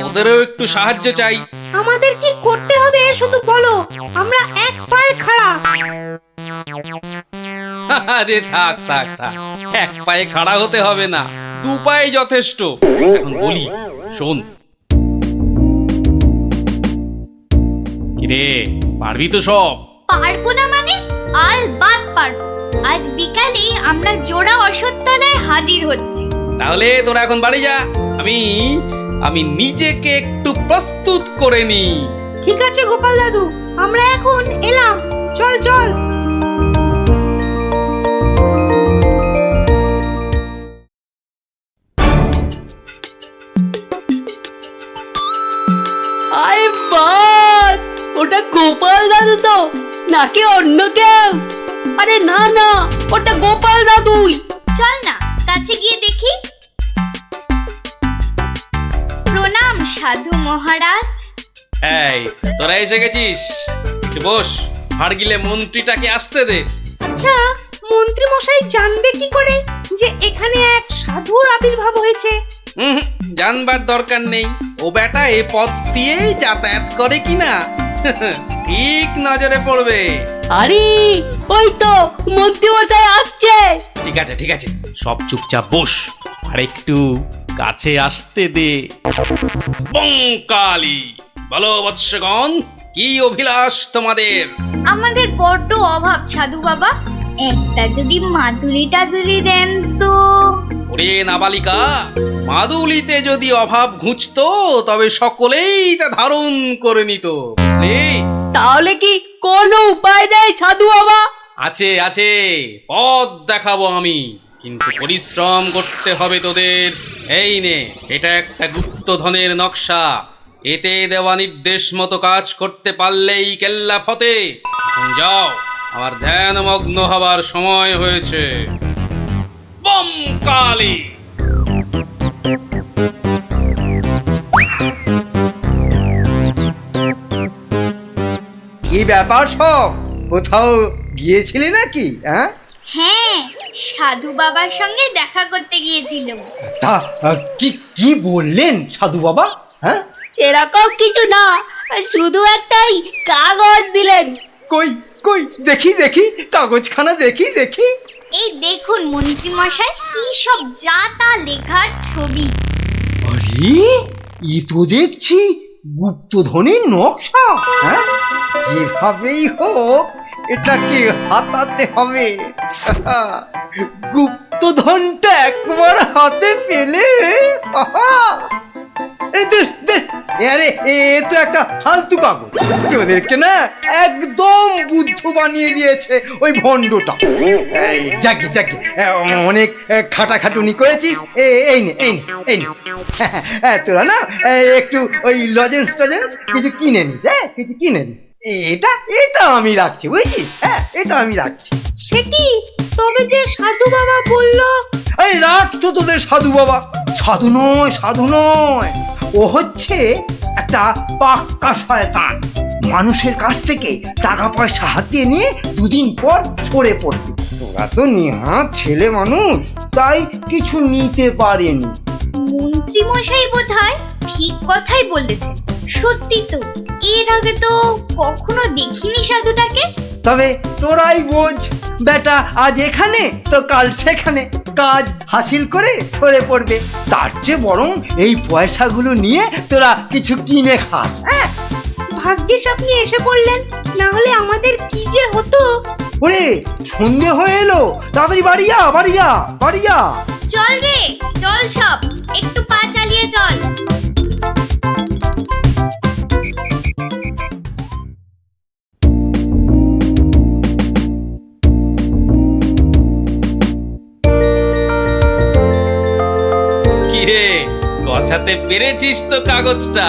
ওদেরও একটু সাহায্য চাই। আমাদের কি করতে হবে শুধু বলো, আমরা এক পায়ে খাড়া। আরে থাক থাক থাক, এক পায়ে খাড়া হতে হবে না, দু পায়ে যথেষ্ট। এখন বলি শোন। কিরে, পারবি তো সব? পারবো না মানে? আলবাত পারবো। আজ বিকালে আমরা জোড়া অশ্বত্থতলায় হাজির হচ্ছি। তাহলে তোরা এখন বাড়ি যা, আমি আমি নিজেকে একটু প্রস্তুত করে নি। ঠিক আছে গোপাল দাদু, আমরা এখন এলাম। চল চল। আরে বাস, ওটা গোপাল দাদু তো নাকি অন্য কেউ? আরে না না, ওটা গোপাল দাদুই। চল না কাছে গিয়ে দেখি। প্রণাম সাধু মহারাজ। এই তোরা এসে গেছিস, একটু বস। হাড়গিলে মন্ত্রীটাকে আসতে দে। আচ্ছা, মন্ত্রী মশাই জানবে কি করে যে এখানে এক সাধুর আবির্ভাব হয়েছে? জানবার দরকার নেই, ও বেটা এ পথ দিয়েই যাতায়াত করে কিনা ঠিক নজরে পড়বে। আরে ওই তো মন্ত্রী মশাই আসছে। ঠিক আছে ঠিক আছে, সব চুপচাপ বস, আর একটু কাছে আসতে দে। বঙ্কালি, বলো বৎসগণ, কি অভিলাষ তোমাদের? আমাদের বড্ড অভাব সাধু বাবা, একটা যদি মাদুলি টাদুলি দেন তো। ওরে নাবালিকা, মাদুলিতে যদি অভাব ঘুচতো তবে সকলেই তা ধারণ করে নিত, বুঝলি? তাহলে কি কোনো উপায় নেই সাধু বাবা? আছে আছে, পথ দেখাবো আমি, কিন্তু পরিশ্রম করতে হবে তোদের। এই নে, এটা একটা গুপ্তধনের নকশা, এতে দেওয়া নির্দেশ মতো কাজ করতে পারলেই কেল্লা ফতে। এখন যাও, আমার ধ্যানমগ্ন হবার সময় হয়েছে। বম কালী। কি ব্যাপার সব, কোথাও গিয়েছিলে নাকি? হ্যাঁ, সাধু বাবার সঙ্গে দেখা করতে গিয়েছিলাম। তা কি কি বললেন সাধু বাবা? হ্যাঁ, সেরকম কিছু না, শুধু একটাই কাগজ দিলেন। কই কই দেখি দেখি, কাগজখানা দেখি দেখি। এই দেখুন মন্ত্রী মশাই, কি সব যা তা লেখার ছবি। আরে এ তো দেখছি গুপ্তধনের নকশা। হ্যাঁ, যেভাবেই হোক এটাকে হাতাতে হবে। গুপ্তধনটা একবার হাতে পেলে, আরে এ তো একটা ফালতু কাগজ, ওদেরকে না একদম বুদ্ধ বানিয়ে দিয়েছে ওই ভণ্ডটা। যাকে যাকে অনেক খাটাখাটুনি করেছিস, এই নে এই নে এই নে। তোরা না একটু ওই লজেন্স টজেন্স কিছু কিনে নিস, কিছু কিনে নিস। এটা এটা আমি রাখছি, বুঝছিস? হ্যাঁ, এটা আমি রাখছি। সে কি, তবে যে সাধু বাবা বলল? এই রাখ তো তোদের সাধু বাবা। সাধু নয়, সাধু নয়, ও হচ্ছে একটা পাক্কা শয়তান। মানুষের কাছ থেকে টাকা পয়সা হাতিয়ে নিয়ে দুদিন পর সরে পড়বে। তোরা তো নিহাত ছেলে মানুষ, তাই কিছু নিতে পারেনি। মন্ত্রী মশাই বোধহয় ঠিক কথাই বলেছেন। সত্যি তো, এর আগে তো কখনো দেখিনি সাধুটাকে। তবে তোরাই বোঝ, বেটা আজ এখানে তো কাল সেখানে কাজ হাসিল করে সরে পড়বে। তার চেয়ে বরং এই পয়সাগুলো নিয়ে তোরা কিছু কিনে খাস। ভাগ্যিস আপনি এসে পড়লেন, না হলে আমাদের কি যে হতো। ওরে সন্ধে হয়ে এলো, তাড়াতাড়ি বাড়ি যা, বাড়ি যা, বাড়ি যা। চল রে চল, সব একটু পা চালিয়ে চল। কিরে, গছাতে পেরেছিস তো কাগজটা?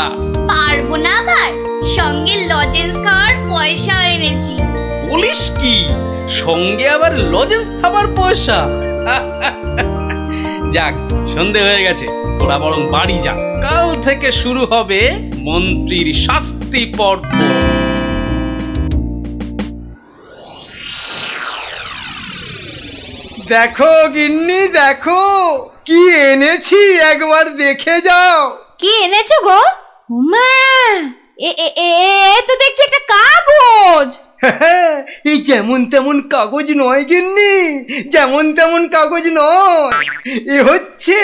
পারবো না আবার, সঙ্গে লজেন্স খাওয়ার পয়সা এনেছি। বলিস কি, সঙ্গে আবার লজেন্স খাবার পয়সা? যাক, সন্ধে হয়ে গেছে, তোরা বরং বাড়ি যা। কাল থেকে শুরু হবে মন্ত্রীর শাস্তি পর্ব। দেখো গিন্নি, দেখো কি এনেছি, একবার দেখে যাও। কি এনেছো গো? হুমা, এ এ এ এ তো দেখছি একটা কাগজ। এই যেমন তেমন কাগজ নয় গিন্নি, যেমন তেমন কাগজ নয়, এ হচ্ছে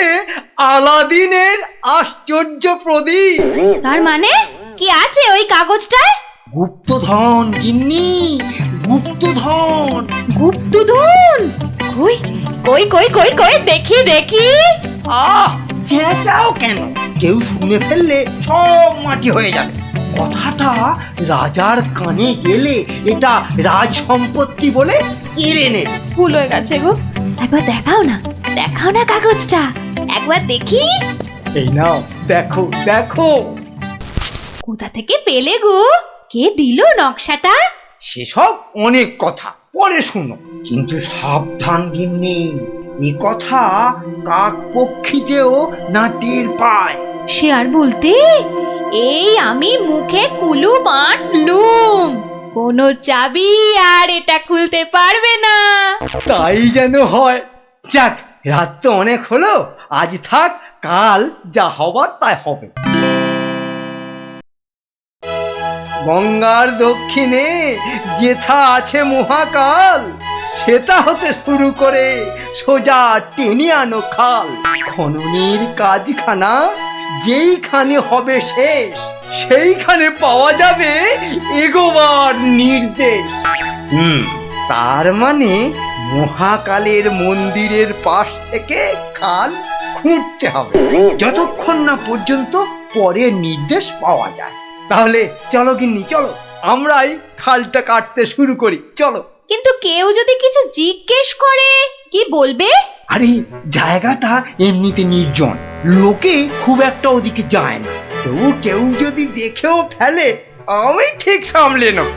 আলাদিনের আশ্চর্য প্রদীপ। তার মানে কি আছে ওই কাগজটায়? গুপ্তধন গিন্নি, গুপ্তধন। গুপ্তধন? কই কই কই কই কই দেখি দেখি। আহ, চেঁচাও কেন? কেউ শুনে ফেললে সব মাটি হয়ে যাবে। কথাটা রাজার কানে গেলে এটা রাজ সম্পত্তি বলে কেড়ে নেবে। ভুল হয়ে গেছে গো, একবার দেখাও না, দেখাও না কাগজটা, একবার দেখি। এই নাও, দেখো দেখো। কোথা থেকে পেলে গো? কে দিল নকশাটা? সেসব অনেক কথা পরে শুনো, কিন্তু সাবধান গিন্নি, এ কথা কাক পক্ষীতেও না টের পায়। সে আর বলতে, এই আমি মুখে কুলু বাঁধলুম, কোনো চাবি আর এটা খুলতে পারবে না। তাই যেন হয়। যাক, রাত তো অনেক হলো, আজ থাক, কাল যা হবার তাই হবে। গঙ্গার দক্ষিণে যেথা আছে মহাকাল, সেটা হতে শুরু করে সোজা টেনে আনো খাল। খননের কাজখানা যেইখানে হবে শেষ, সেইখানে পাওয়া যাবে এগোবার নির্দেশ। তার মানে মহাকালের মন্দিরের পাশ থেকে খাল খুঁড়তে হবে, যতক্ষণ না পর্যন্ত পরের নির্দেশ পাওয়া যায়। তাহলে চলো গিন্নি, চলো, আমরাই খালটা কাটতে শুরু করি, চলো। কিন্তু কেউ যদি কিছু জিজ্ঞেস করে কি বলবে? আরে, জায়গাটা এমনিতে নির্জন, লোকে খুব একটা ওদিকে যায় না। তবু কেউ যদি দেখেও ফেলে, আমি ঠিক সামলে নেব।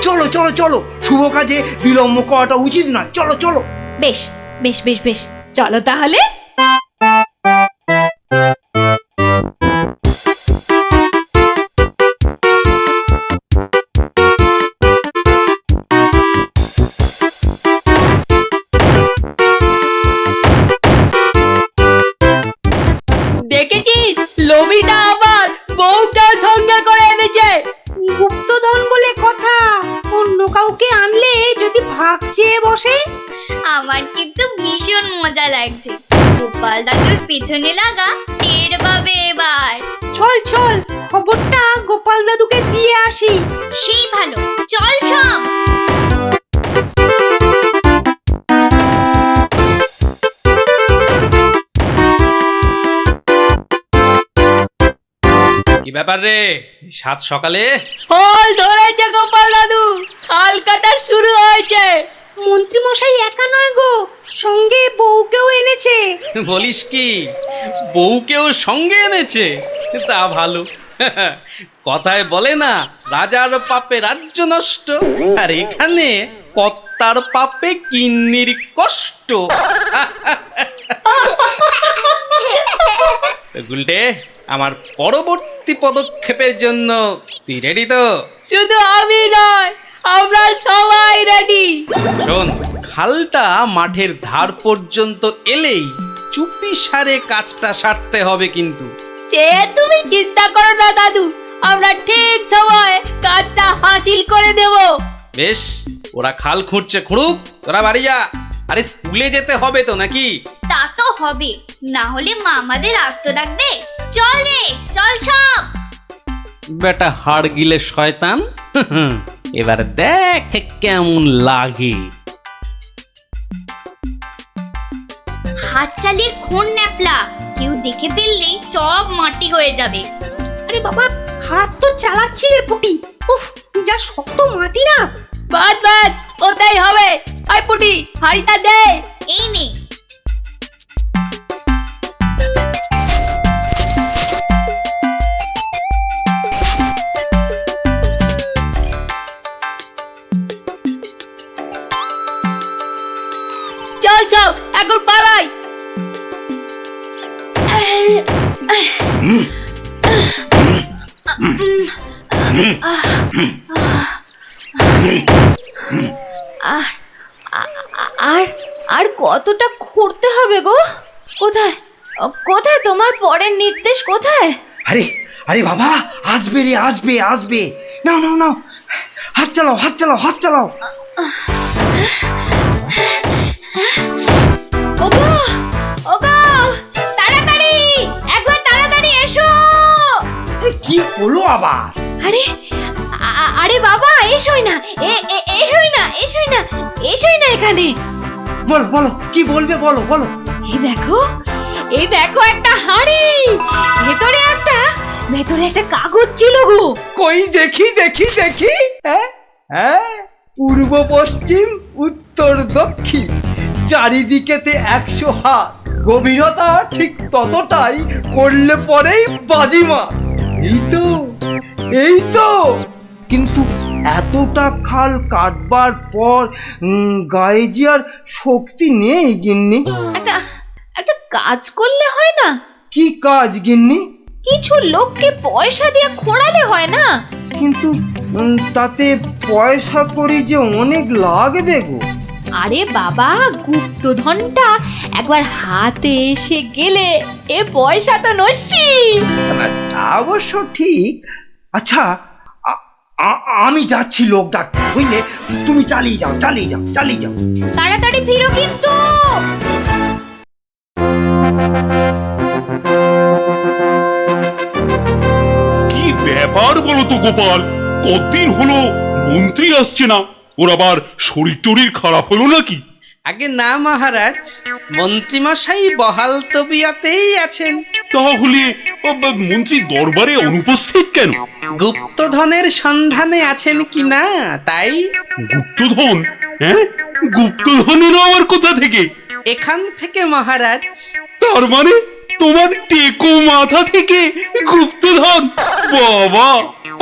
চলো চলো চলো, শুভ কাজে বিলম্ব করাটা উচিত নয়, চলো চলো। বেশ বেশ বেশ বেশ, চলো তাহলে। দেখেছিস, লোভিটা আবার বউকে সঙ্গে করে এনেছে। গুপ্তধন বলে কথা, অন্য কাউকে আনলে যদি ভাগ চেয়ে বসে। আমার কিন্তু ভীষণ মজা লাগছে। গোপাল দাদুর পেছনে লাগা টের পাবে এবার। চল চল, খবরটা গোপাল দাদুকে দিয়ে আসি। সেই ভালো, চল ছম। কি ব্যাপার রে, সাত সকালে? ফল ধরেছে গোপাল দাদু, খাল কাটা শুরু হয়েছে। মন্ত্রী মশাই একা নয় গো, সঙ্গে বউকেও এনেছে। বলিস কি, বউকেও সঙ্গে এনেছে? তা ভালো। কথায় বলে না, রাজার পাপে রাজ্য নষ্ট, আর এখানে কর্তার পাপে কিন্নির কষ্ট। তো গুলটে, আমার পরবর্তী পদক্ষেপের জন্য তুই রেডি তো? শুধু আমি নয়, আমরা সবাই রেডি। শোন, খালটা মাঠের ধার পর্যন্ত এলেই চুপি সারে কাজটা সারতে হবে কিন্তু। সে তুমি চিন্তা করো না দাদু, আমরা ঠিক সময় কাজটা হাসিল করে দেব। বেশ, ওরা খাল খুঁড়ছে খুঁড়ুক, তোরা বাড়ি যা। আরে স্কুলে যেতে হবে তো নাকি? তা তো হবে, না হলে মা আমাদের আস্ত ডাকবে। চল রে, চল সব। বেটা হাড় গিলে শয়তান। এবার দেখ কেমন লাগে। হাত চালিয়ে খুন ন্যাপলা, কেউ দেখে ফেললেই সব মাটি হয়ে যাবে। আরে বাবা, হাত তো চালাচ্ছি রে পুটি। উফ, যা শক্ত মাটি না। বাদ বাদ, ওটাই হবে। আই পুটি, হাড়িটা দে। এই নে। চল চল, এখন পালাই। আর আর কতটা খুঁড়তে হবে গো? কোথায় কোথায় তোমার পরের নির্দেশ কোথায়? আরে আরে বাবা, আসবে রে, আসবে আসবে। নাও নাও নাও, হাত চালাও, হাত চালাও, হাত চালাও। ওগো ওগো, তাড়াতাড়ি, একবার তাড়াতাড়ি এসো। আরে কি হলো আবার? আরে আরে বাবা, এসোই না, এসোই না, এসোই না, এসোই না এখানে। বলো বলো, কি বলবে, বলো বলো। এই দেখো একটা হাঁড়ি, ভেতরে একটা কাগজ ছিল গো। কই দেখি দেখি দেখি। হ্যাঁ হ্যাঁ, পূর্ব পশ্চিম উত্তর দক্ষিণ চারিদিকেতে 100 হাত, গভীরতা ঠিক ততটাই, করলে পরেই বাজিমা। এই তো, এই তো। কিন্তু এতটা খাল কাটবার পর গায়ে যে আর শক্তি নেই গিন্নি। একটা কাজ করলে হয় না? কি কাজ গিন্নি? কিছু লোককে পয়সা দিয়ে খোঁড়ালে হয় না? কিন্তু তাতে পয়সা করি যে অনেক লাগবে গো। আরে বাবা, গুপ্তধনটা একবার হাতে এসে গেলে এ পয়সা তো নস্যি। না, তা অবশ্য ঠিক। আচ্ছা, আমি যাচ্ছি লোক ডাকতে, বুঝলে? তুমি চালিয়ে যাও, চালিয়ে যাও, চালিয়ে যাও। তাড়াতাড়ি ফিরো কিন্তু। কি ব্যাপার বলো তো গোপাল, কতদিন হলো মন্ত্রী আসছে না? ওর আবার শরীর টরীর খারাপ হলো নাকি? আগে না মহারাজ, মন্ত্রীমশাই বহাল তবিয়তেই আছেন। তাহলে মন্ত্রী দরবারে অনুপস্থিত কেন? গুপ্তধনের সন্ধানে আছেন কিনা তাই। গুপ্তধন? হ্যাঁ, গুপ্তধনেরও আবার কোথা থেকে? এখান থেকে মহারাজ। তার মানে তোমার টেকো মাথা থেকে গুপ্তধন? বাবা,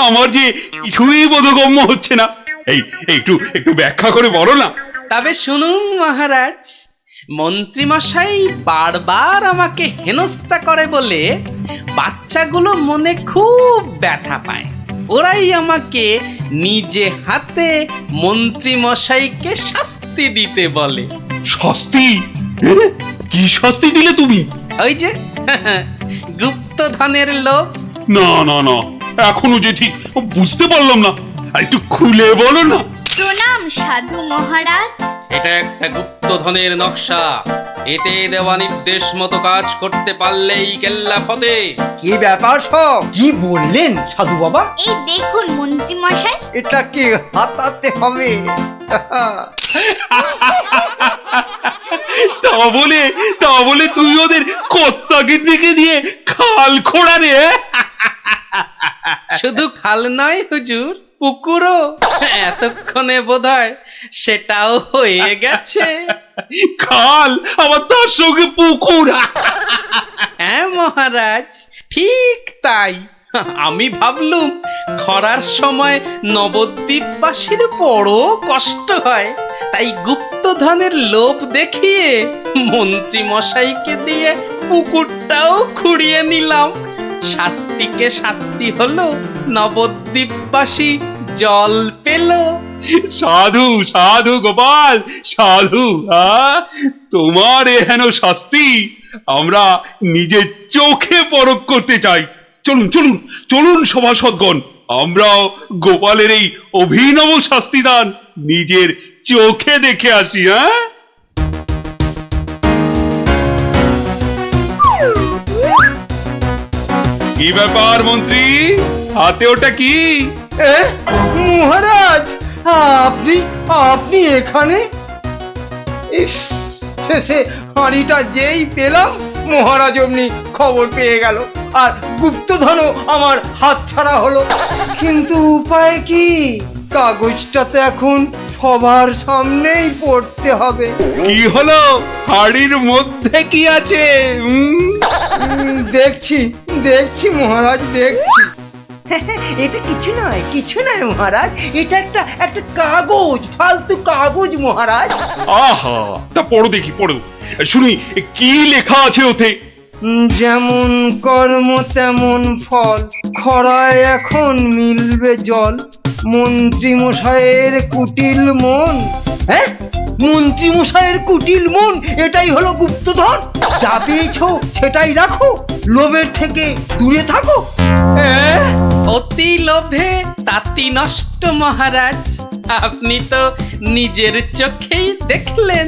আমার যে কিছুই বোধগম্য হচ্ছে না। এই একটু একটু ব্যাখ্যা করে বলো না। তবে শুনুন মহারাজ, মন্ত্রীমশাই বারবার আমাকে হেনস্থা করে বলে বাচ্চাগুলো মনে খুব ব্যথা পায়। ওরাই আমাকে নিজে হাতে মন্ত্রীমশাইকে শাস্তি দিতে বলে। শাস্তি? হ্যাঁ? কি শাস্তি দিলে তুমি? ওই যে গুপ্তধনের লোভ। না না না, এখনো যে ঠিক বুঝতে পারলাম না, আর একটু খুলে বলো না। প্রণাম সাধু মহারাজ। এটা একটা গুপ্তধনের নকশা। এতে দেওয়া নির্দেশ মতো কাজ করতে পারলেই কেল্লা ফতে। কি ব্যাপার সব? কি বললেন সাধু বাবা? এই দেখুন মন্ত্রী মশাই। এটাকে হাতাতে হবে। তা বলে তুই ওদের কর্তাকে ডেকে দিয়ে খাল খোঁড়া রে? শুধু খাল নয় হুজুর, পুকুরও। এতক্ষণে বোধহয় সেটাও হয়ে গেছে। খাল আবার তার সঙ্গে পুকুর? হ্যাঁ মহারাজ, ঠিক তাই। আমি ভাবলুম খরার সময় নবদ্বীপবাসীর বড় কষ্ট হয়, তাই গুপ্তধনের লোভ দেখিয়ে মন্ত্রী মশাইকে দিয়ে পুকুরটাও খুঁড়িয়ে নিলাম। শাস্তিকে শাস্তি হলো, নবদ্বীপবাসী জল পেল। সাধু সাধু গোপাল, সাধু। তোমার এহেন শাস্তি আমরা নিজের চোখে পরখ করতে চাই। চলুন চলুন চলুন সভাসদগণ, আমরাও গোপালের এই অভিনব শাস্তিদান নিজের চোখে দেখে আসি। হ্যাঁ, কি ব্যাপার মন্ত্রী, হাতে ওটা কি? মহারাজ, আপনি আপনি এখানে? ইস, শেষে হাঁড়িটা যেই পেলাম, মহারাজ অমনি খবর পেয়ে গেল, আর গুপ্তধনও আমার হাত ছাড়া হলো। কিন্তু উপায় কি? কাগজটা তো এখন সবার সামনেই পড়তে হবে। কি হলো, হাড়ির মধ্যে কি আছে? দেখছি দেখছি মহারাজ, দেখছি। এটা কিছু নয়, কিছু নয় মহারাজ, এটা একটা একটা কাগজ, ফালতু কাগজ মহারাজ। আহা, তা পড়ো দেখি, পড়ো শুনি, কি লেখা আছে ওতে? যেমন কর্ম তেমন ফল, খরায় এখন মিলবে জল, মন্ত্রী মশাইয়ের কুটিল মন। হ্যাঁ, মন্ত্রী মশাইয়ের কুটিল মন, এটাই হলো গুপ্তধন। যা পেয়েছো সেটাই রাখো, লোভের থেকে দূরে থাকো। অতি লোভে তাতি নষ্ট মহারাজ, আপনি তো নিজের চোখেই দেখলেন।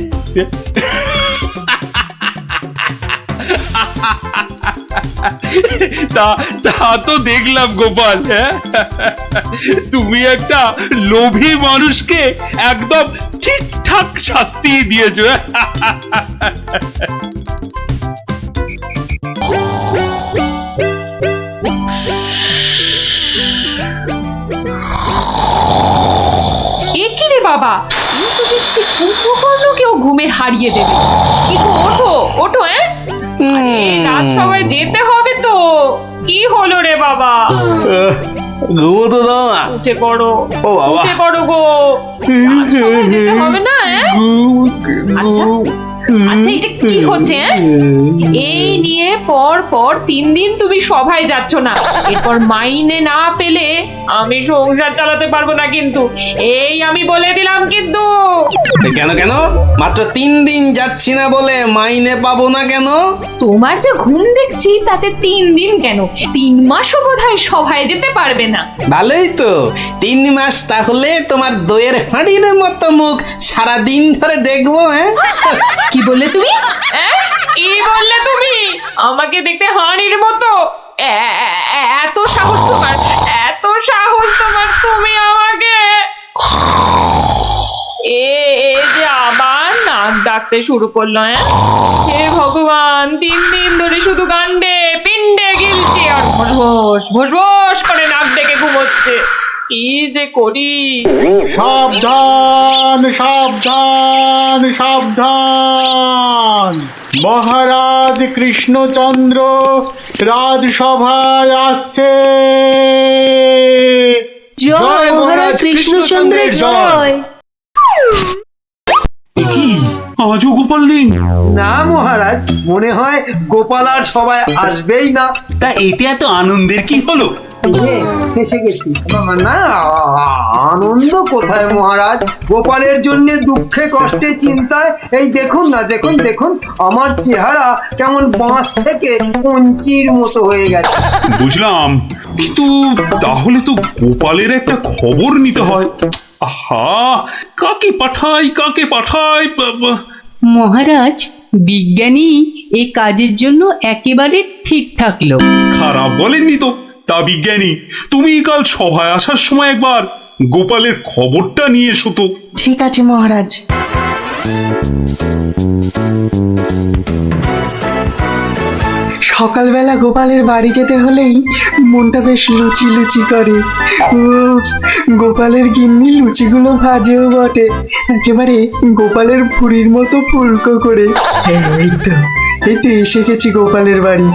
তা তা তো দেখলাম গোপাল, হ্যাঁ? তুমি একটা লোভী মানুষকে একদম ঠিকঠাক শাস্তি দিয়েছো। এ কি রে বাবা, তুমি তো দেখছি কুম্ভকর্ণকেও ঘুমে হারিয়ে দেবে। কি গো, ওঠো ওঠো, আরে রাজসভায় যেতে হবে তো। কি হলো রে বাবা? ঘুমোতে দাও না। উঠে পড়ো, ও বাবা। উঠে পড়ো গো, রাজসভায় যেতে হবে না? আচ্ছা আচ্ছা, এটা কি হচ্ছে? এই নিয়ে পর পর 3 দিন তুমি সভায় যাচ্ছ না, এরপর মাইনে না পেলে আমি সংসার চালাতে পারবো না কিন্তু, এই আমি বলে দিলাম কিন্তু। কেন কেন? মাত্র 3 দিন যাচ্ছি না বলে মাইনে পাবো না কেন? তোমার যে ঘুম দেখছি তাতে 3 দিন কেন, 3 মাসও বোধহয় সভায় যেতে পারবে না। ভালোই তো, 3 মাস তাহলে তোমার দইয়ের হাঁড়ির মতো মুখ সারা দিন ধরে দেখবো। কি বললে তুমি? কি বললে তুমি? আমাকে দেখতে হাঁড়ির মতো? এত সাহস তোমার, এত সাহস তোমার, তুমি আমাকে যে আবার নাক ডাকতে শুরু করলো। হে ভগবান, 3 দিন ধরে শুধু গান্ডে পিণ্ডে গিলছে আর ভোস ভোস করে নাক ডেকে ঘুমোচ্ছে। কি যে করি। সাবধান সাবধান সাবধান, মহারাজ কৃষ্ণচন্দ্র রাজসভায় আসছে। জয় মহারাজ কৃষ্ণচন্দ্রের জয়। কি আজও গোপাল নেই? না মহারাজ, মনে হয় গোপাল আর সবাই আসবেই না। তা এতে এত আনন্দের কি হলো? এসে গেছি। না, আনন্দ কোথায় মহারাজ, গোপালের জন্য দুঃখে কষ্টে চিন্তায় এই দেখুন না, দেখুন দেখুন আমার চেহারা কেমন বাঁশ থেকে কঞ্চির মতো হয়ে গেছে। বুঝলাম, কিন্তু তাহলে তো গোপালের একটা খবর নিতে হয়। আহা, কাকে পাঠাই কাকে পাঠাই? মহারাজ, বিজ্ঞানী এই কাজের জন্য একেবারে ঠিকঠাক লোক। খারাপ বলেননি তো। তা বিজ্ঞানী, তুমি কাল সভায় আসার সময় একবার গোপালের খবরটা নিয়ে এসো তো। ঠিক আছে মহারাজ। সকালবেলা গোপালের বাড়ি যেতে হলেই মনটা বেশ লুচি লুচি করে। উফ, গোপালের গিন্নি লুচিগুলো ভাজেও বটে, একেবারে গোপালের ভুঁড়ির মতো ফুলকো করে। এই তো এসে গেছি গোপালের বাড়ি।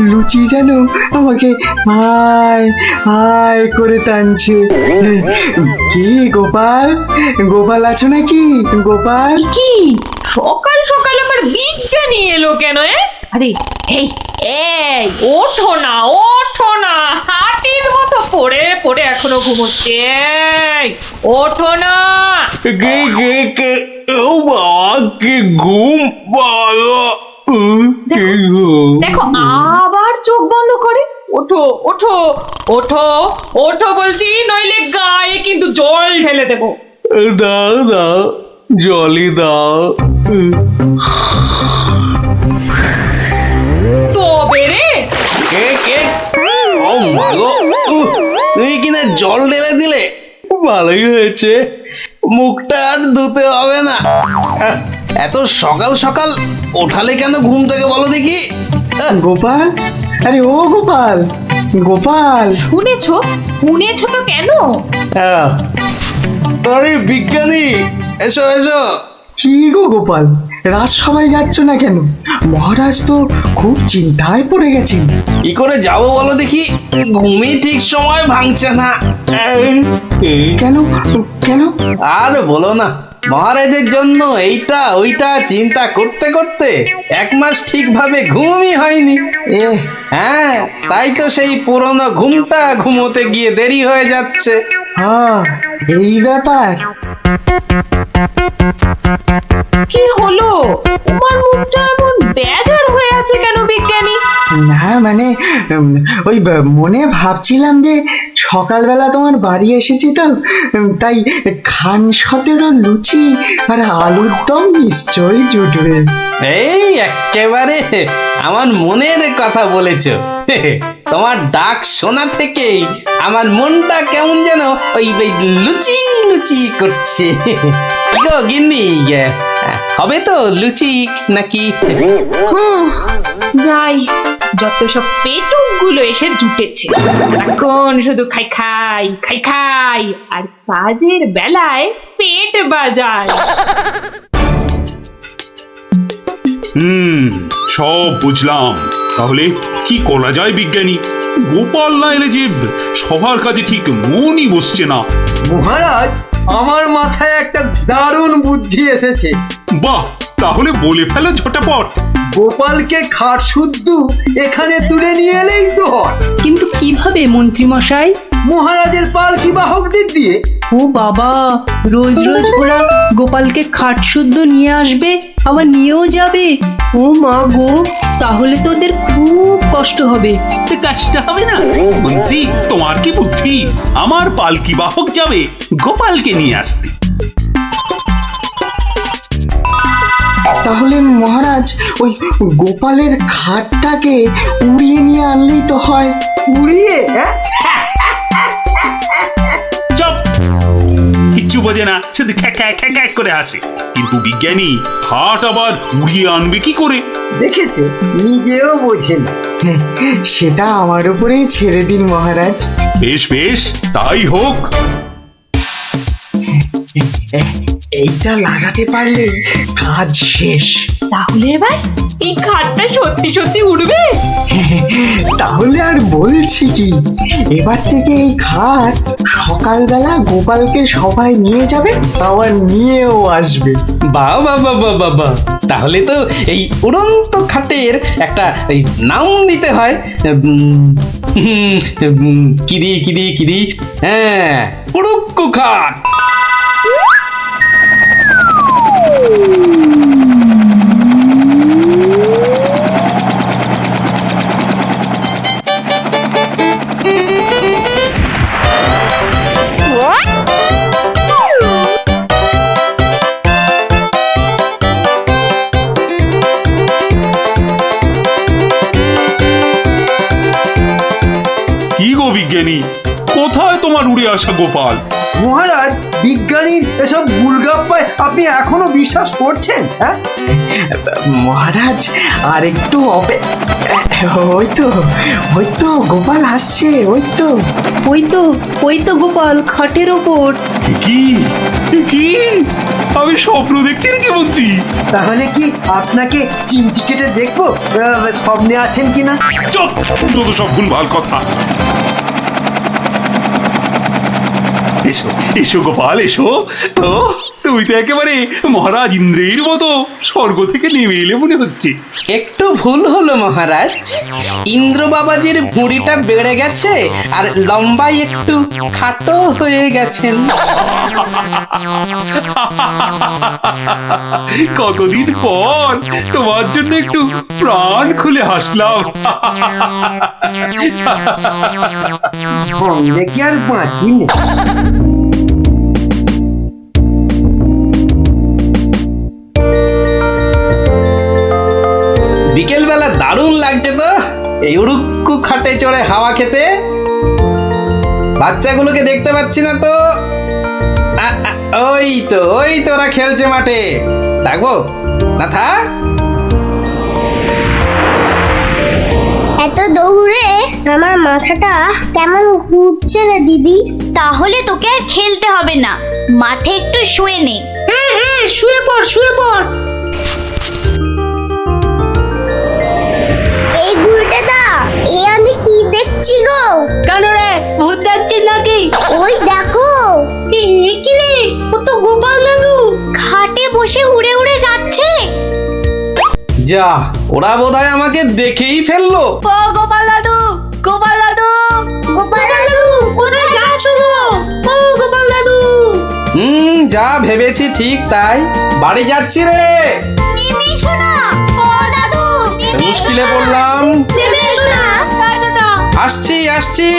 লুচি যেন আমাকে হায় হায় করে টানছে। কি গোপাল, গোপাল আছো নাকি গোপাল? কি সকাল সকাল আবার বিজ্ঞানী এলো কেন? আরে এই এই ওঠো না, ওঠো না, হাতির মতো পড়ে পড়ে এখনো ঘুমোচ্ছে। ওঠো না। কে ও বাবা, কি ঘুম পালো। দেখো আবার চোখ বন্ধ করে। ওঠো ওঠো ওঠো ওঠো বলছি, নইলে গায়ে কিন্তু জল ঢেলে দেবো। দাও দাও, জলই দাও। তবে রে, কে ও মাগো, তুমি কিনা জল ঢেলে দিলে? ভালোই হয়েছে, মুখটা আর ধুতে হবে না। এত সকাল সকাল ওঠালে কেন ঘুম থেকে বলো দেখি? গোপাল, আরে ও গোপাল, গোপাল। শুনেছো শুনেছো তো কেন? আরে বিজ্ঞানী, এসো এসো। কি গো গোপাল, রাজসভায় যাচ্ছ না কেন? মহারাজ তো খুব চিন্তায় পড়ে গেছেন। কি করে যাবো বলো দেখি, ঘুমই ঠিক সময় ভাঙছে না। কেন কেন? আর বলো না, মহারাজের জন্য এইটা ওইটা চিন্তা করতে করতে 1 মাস ঠিকভাবে ঘুমই হয়নি। হ্যাঁ, তাই তো সেই পুরনো ঘুমটা ঘুমোতে গিয়ে দেরি হয়ে যাচ্ছে। হ্যাঁ, এই ব্যাপার। কি হলো? তোমার মুখটা এমন বেজার হয়ে আছে কেন বিজ্ঞানী? না মানে ওই মনে ভাবছিলাম যে সকালবেলা তোমার বাড়ি এসেছি তো, তাই খান 17 লুচি আর আলুর দম নিশ্চয়ই জুটবে। এই একেবারে আমার মনের কথা বলেছো। তোমার ডাক শোনা থেকেই আমার মনটা কেমন যেন ওই ওই লুচি লুচি করছে। কি গো গিন্নি, হবে তো লুচি নাকি? যাই, যত সব পেটুক গুলো এসে জুটেছে, এখন শুধু খাই খাই খাই খাই আর কাজের বেলায় পেট বাজায়। সব বুঝলাম। তাহলে কি করা যায় বিজ্ঞানী? গোপাল না এলে যে সবার কাজে ঠিক মনই বসছে না। মহারাজ, আমার মাথায় একটা দারুণ বুদ্ধি এসেছে। বাহ, তাহলে বলে ফেলো ঝটাপট। গোপালকে খাট শুদ্ধ এখানে তুলে নিয়ে এলেই তো হয়। কিন্তু কিভাবে মন্ত্রী মশাই? মহারাজের পালকি বাহকদের দিয়ে। ও বাবা, রোজ রোজ ওরা গোপালকে খাট শুদ্ধ নিয়ে আসবে, আবার নিয়েও যাবে। ও মা গো, তাহলে তো ওদের খুব কষ্ট হবে। কষ্ট হবে না মন্ত্রী, তোমার কি বুদ্ধি? আমার পালকি বাহক যাবে গোপালকে নিয়ে আসতে। তাহলে মহারাজ ওই গোপালের খাটটাকে উড়িয়ে নিয়ে আনলেই তো হয়। উড়িয়ে? হ্যাঁ, চুপ, কিচ্ছু বোঝে না, শুধু খ্যাক করে আসে। কিন্তু বিজ্ঞানী, হাট আবার উড়িয়ে আনবে কি করে? দেখেছে, নিজেও বোঝেন। সেটা আমার উপরেই ছেড়ে দিন মহারাজ। বেশ বেশ, তাই হোক। এইটা লাগাতে পারলে কাজ শেষ। তাহলে এবার এই খাটটা সত্যি সত্যি উড়বে? তাহলে আর বলছি কি, এবার থেকে এই খাট সকালবেলা গোপালকে সবাই নিয়ে যাবে, আবার নিয়েও আসবে। বাহ বাহ বাহ বাহ বাহ বাহ, তাহলে তো এই উড়ন্ত খাটের একটা এই নাম দিতে হয়। কিদি, হ্যাঁ, উড়ুক্কু খাট। কি গো বিজ্ঞানী, কোথায় তোমার উড়ে আসা গোপাল? মহারাজ, বিজ্ঞানীর এসব গুলগাপ্পায় আপনি এখনো বিশ্বাস করছেন? হ্যাঁ মহারাজ, আর একটু ওই তো গোপাল আসছে। ওই তো গোপাল খাটের ওপর। কি কি আমি স্বপ্ন দেখছি নাকি মন্ত্রী? তাহলে কি আপনাকে চিমটি কেটে দেখবো স্বপ্নে আছেন কিনা? চুপ, যত সব ভুলভাল কথা। এসো এসো গোপাল, এসো। তো তুমি তো একেবারে মহারাজ ইন্দ্রের মতো স্বর্গ থেকে নেমে এলে মনে হচ্ছে। একটু ভুল হলো মহারাজ, ইন্দ্র বাবাজির ভুঁড়িটা বেড়ে গেছে আর লম্বাই একটু খাটো হয়ে গেছেন। কতদিন পর তোমার জন্য একটু প্রাণ খুলে হাসলাম। সঙ্গে কি আর বাঁচি না। বিকেল বেলা দারুণ লাগছে তো এই উড়ুক্কু খাটে চড়ে হাওয়া খেতে। বাচ্চাগুলোকে দেখতে পাচ্ছি না তো। ওই তো ওরা খেলছে মাঠে। থাকবো না, থাক। এত দৌড়ে আমার মাথাটা কেমন ঘুরছে রে দিদি। তাহলে তোকে আর খেলতে হবে না, মাঠে একটু শুয়ে নে। হ্যাঁ, শুয়ে পড়। এই ঘুরতে দা, এ আমি কি দেখছি গো? কেন রে, ভূত দেখছিস নাকি? ওই দেখো, কি রে, ও তো গোপাল দাদু। খাটে বসে উড়ে উড়ে যাচ্ছে। যা, ওরা বোধহয় আমাকে দেখেই ফেললো। ও গোপাল দাদু, গোপাল দাদু। গোপাল দাদু, কোথায় যাচ্ছ গো? ও গোপাল দাদু। যা ভেবেছি ঠিক তাই। বাড়ি যাচ্ছি রে। নেমে এসো না ও দাদু, নেমে এসো মুশকিলে না। পড়লাম। নেমে এসো না। আসছি আসছি।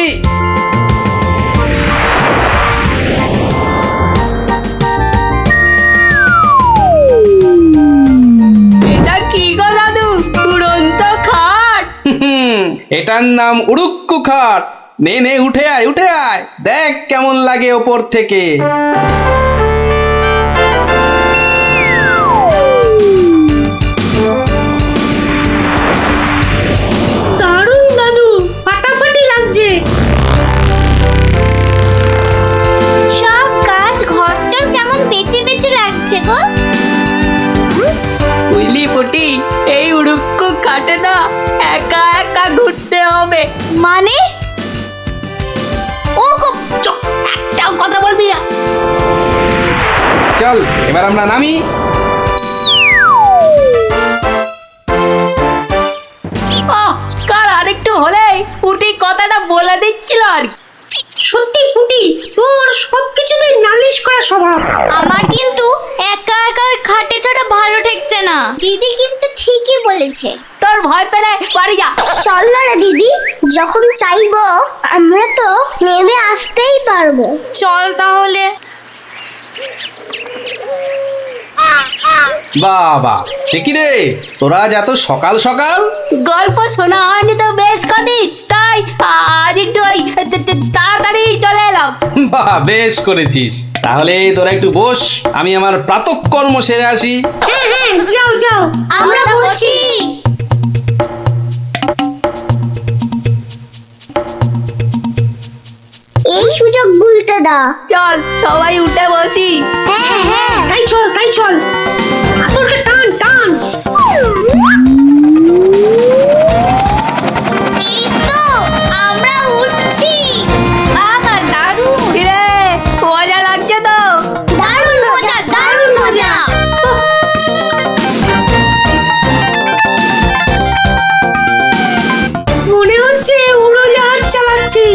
এটা কি গো দাদু, উড়ন্ত খাট? এটার নাম উড়ুক্কু খাট। নে নে উঠে আয় উঠে আয়, দেখ কেমন লাগে ওপর থেকে। দারুণ দাদু, ফাটাফাটি লাগছে। সব কাজ ঘরটার কেমন বেঁচে বেঁচে লাগছে গো। বুঝলি পুটি, এই উড়ুক্কু খাটে না একা একা ঘুরতে হবে। মানে ও গো, চুপ, একটাও কথা বলবি না। চল এবার আমরা নামি। কাল আরেকটু হলেই পুটি কথাটা বলে দিচ্ছিল আর কি। সত্যি পুটি, তোর সবকিছুতে নালিশ করা স্বভাব। আমার কিন্তু একা একা ওই খাটে ছাড়া ভালো ঠেকছে না। দিদি কিন্তু ঠিকই বলেছে। তোর ভয় পেলে বাড়ি যা। চল না রে দিদি, যখন চাইবো আমরা তো নেমে আসতেই পারবো। চল তাহলে। বাবা সে কি রে, তোরা আজ এত সকাল সকাল? গল্প শোনা হয়নি তো বেশ কদিন, তাই আজ একটু ওই তাড়াতাড়ি চলে এলাম। বাহ বেশ করেছিস। তাহলে তোরা একটু বস, আমি আমার প্রাতঃকর্ম সেরে আসি। হ্যাঁ হ্যাঁ, যাও যাও। আমরা বসি। এই সুযোগ ভুলতে দাও। চল সবাই উঠে বসি। হ্যাঁ হ্যাঁ, তাই চল তাই চল, আতরকে টান টান। এই তো আমরা উঠছি। বাবা দারুণ কিরে, মজা লাগছে তো? দারুণ মজা, দারুণ মজা। মনে হচ্ছে উড়োজাহাজ চালাচ্ছি।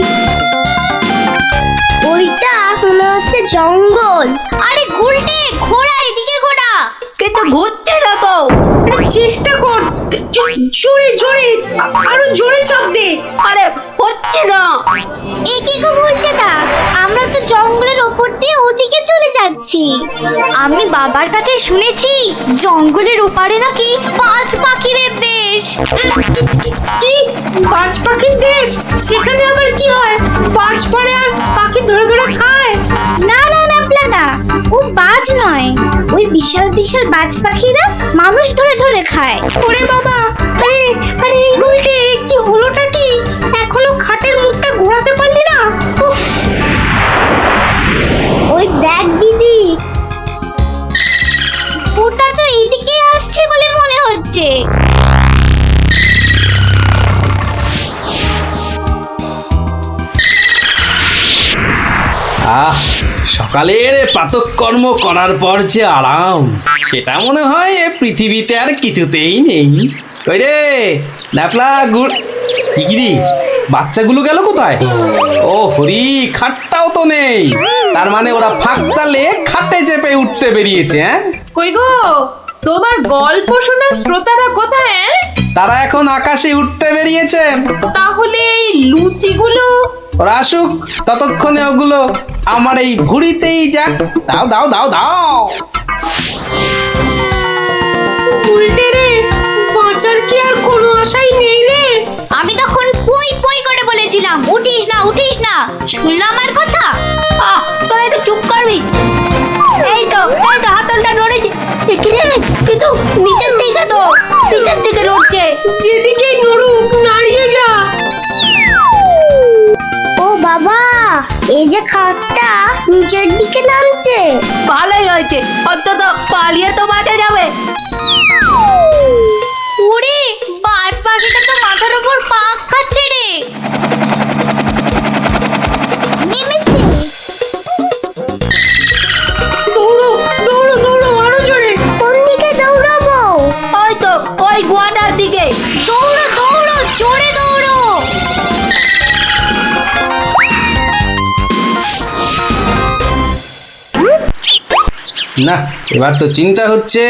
ওইটা মনে হচ্ছে জঙ্গল। আরে গুলটে, ঘোড়া এদিকে ঘোড়া। কিন্তু ঘুরছে না তো। আরে চেষ্টা কর, জোরে জোরে, আরো জোরে চাপ দে। আরে হচ্ছে না। এ কি গো বলতে তা, আমরা তো জঙ্গলের ওপর দিয়ে ওদিকে চলে যাচ্ছি। আমি বাবার কাছে শুনেছি জঙ্গলের ওপারে নাকি পাঁচ পাখিদের দেশ। কি, বাজ পাখির দেশ? সেখানে আবার কি হয়? বাজ পড়ে আর পাখি ধরে ধরে খায়? না না না প্লানা, ও বাজ নয়, ওই বিশাল বিশাল বাজ পাখিরা মানুষ ধরে ধরে খায়। ওরে বাবা, আরে আরে এই গুলটে, কি হলোটা কি? এখনো খাটের মুখটা ঘোরাতে পারলি না? উফ, ওই দেখ দিদি, ওটা তো এইদিকে আসছে বলে মনে হচ্ছে। আহ সকালের প্রাতঃকর্ম করার পর যে আরাম, সেটা মনে হয় এ পৃথিবীতে আর কিছুতেই নেই। ওই রে ন্যাপলা গুড়, কি বাচ্চাগুলো গেল কোথায়? ও হরি, খাটটাও তো নেই। তার মানে ওরা ফাঁক তালে খাটে চেপে উঠতে বেরিয়েছে। হ্যাঁ, কই গো, তোমার গল্প শোনা শ্রোতারা কোথায়? তারা এখন আকাশে উঠতে বেরিয়েছে। তাহলে এই লুচিগুলো? ওরা আসুক, ততক্ষণে ওগুলো আমার এই ভুড়িতেই যাক। দাও দাও দাও দাও। উল্টে রে, বাঁচার কি আর কোনো আশাই নেই রে? আমি তখন পুই পুই করে বলেছিলাম উঠিস না উঠিস না, শুনলাম আমার কথা? তোরা একটু চুপ করবি। এই তো হাতলটা নড়েছে। কিন্তু নিচের দিকে তো, নিচের দিকে নড়ছে। যেদিকে নড়ুক, নাড়িয়ে যা। ও বাবা, এই যে খাটটা নিচের দিকে নামছে। ভালোই হয়েছে, অন্তত পালিয়ে তো বাঁচা যাবে। ওরে, বাজ পাখিটা তো মাথার উপর পাক খাচ্ছে রে। নেমেছে। দৌড়ো দৌড়ো দৌড়ো, আরো জোরে। কোন দিকে দৌড়াবো? ওই তো ওই গোয়াটার দিকে। দৌড়ো দৌড়ো, জোরে দৌড়ো। না, এবার তো চিন্তা হচ্ছে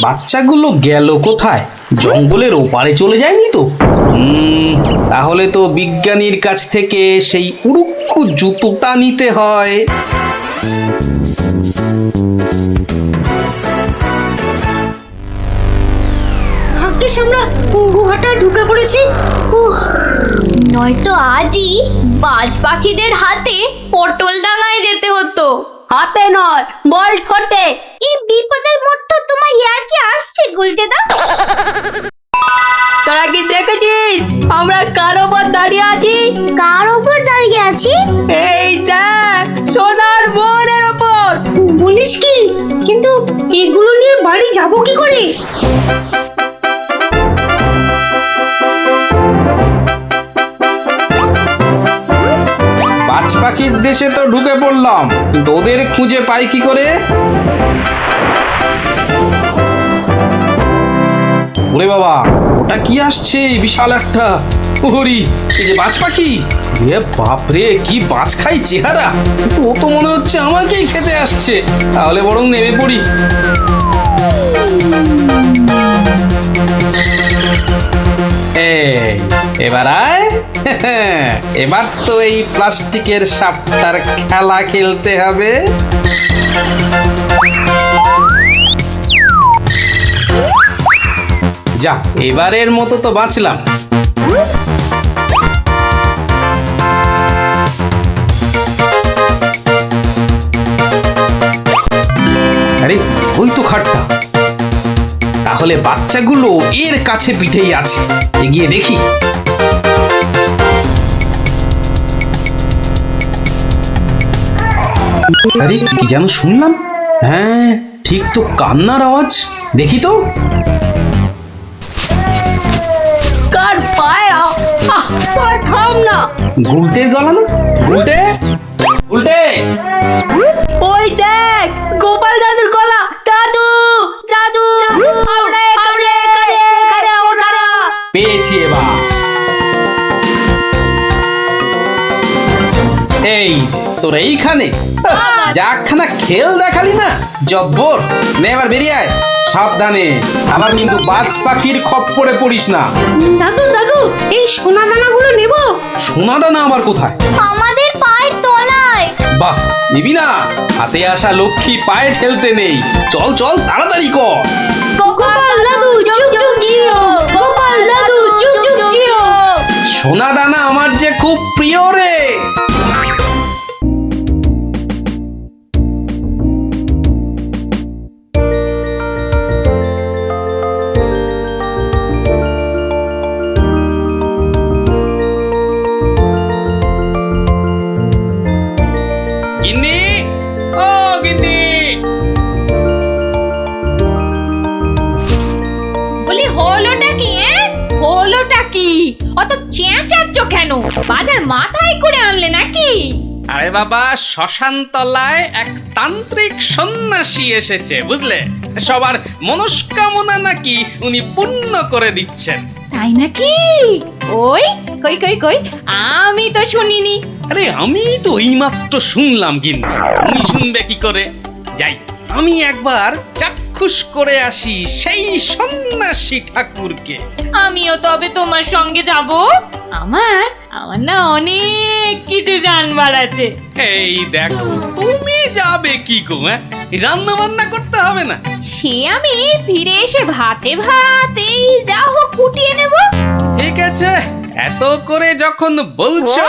বাচ্চাগুলো গেল কোথায়? জঙ্গলের ওপারে চলে যায়নি তো? তাহলে তো বিজ্ঞানীর কাছ থেকে সেই উড়ুক্কু জুতোটা নিতে হয়। ভাগ্যিস আমরা গুহাটা ঢুকে পড়েছি। নয়তো আজই বাজ পাখিদের হাতে পটল ডাঙায় যেতে হতো। হাতে নয়, বল ঠোঁটে। এই বিপদের মধ্যে তোমার ইয়ার কি আসছে গুলটেদা? তোরা কি দেখেছিস আমরা কার ওপর দাঁড়িয়ে আছি? কার ওপর দাঁড়িয়ে আছি? এই দেখ, সোনার বনের ওপর। বলিস কি? কিন্তু এগুলো নিয়ে বাড়ি যাব কি করে? বাজ পাখির দেশে তো ঢুকে পড়লাম, কিন্তু ওদের খুঁজে পাই কি করে? ওরে বাবা, ওটা কি আসছে? বিশাল একটা হরি! এই যে বাজ পাখি, এ বাপরে, কি বাজ খাই চেহারা! কিন্তু ও তো মনে হচ্ছে আমাকেই খেতে আসছে। তাহলে বরং নেমে পড়ি। এবার আয়। এবার তো এই প্লাস্টিকের সাপটার খেলা খেলতে হবে। যা, এবারের মতো তো বাঁচলাম। আরে, ওই তো খাটটা। তাহলে বাচ্চাগুলো এর কাছে পিঠেই আছে। এগিয়ে দেখি। আরে, কি যেন শুনলাম? হ্যাঁ, ঠিক তো, কান্নার আওয়াজ। দেখি তো। কার পায়ের তোরা থাম না। গুলটের গলা না? গুলটে, গুলটে! ওই দেখ, গোপাল দাদুর গলা। দাদু, দাদু, আমরা এখানে, এখানে, ওখানে। পেয়েছি এবার। এই তোর এইখানে যাখানা খেল দেখালি না, জব্বর! নে এবার বেরিয়ে আয়, সাবধানে। আবার কিন্তু বাজ পাখির খপ্পরে পড়িস না। দাদু দাদু, এই সোনা দানাগুলো নেব? সোনা দানা আবার কোথায়? আমাদের পায়ের তলায়। বাহ, নিবি না? হাতে আসা লক্ষ্মী পায়ে ঠেলতে নেই। চল চল, তাড়াতাড়ি কর। গোপাল দাদু, চুপ চুপ জিও। গোপাল দাদু, চুপ চুপ জিও। সোনা দানা আমার যে খুব প্রিয় রে। গিন্নি, ও গিন্নি! বলি হলোটা কি? হলোটা কি? অত চেঁচাচ্ছ কেন? বাজার মাথায় করে আনলে নাকি? আরে বাবা, শ্মশান তলায় এক তান্ত্রিক সন্ন্যাসী এসেছে, বুঝলে? সবার মনস্কামনা নাকি উনি পূর্ণ করে দিচ্ছেন। তাই নাকি? ওই কই কই কই, আমি তো শুনিনি। আরে, আমি তো এইমাত্র শুনলাম গিন্নি, তুমি শুনবে কি করে? যাই, আমি একবার চাক্ষুষ করে আসি সেই সন্ন্যাসী ঠাকুরকে। আমিও তবে তোমার সঙ্গে যাব। আমার আমার না অনেক কিছু জানবার আছে। এই দেখো, তুমি যাবে কি গো? রান্না বান্না করতে হবে না? সে আমি ফিরে এসে ভাতে ভাত এই যা হোক ফুটিয়ে নেব। ঠিক আছে, এত করে যখন বলছো,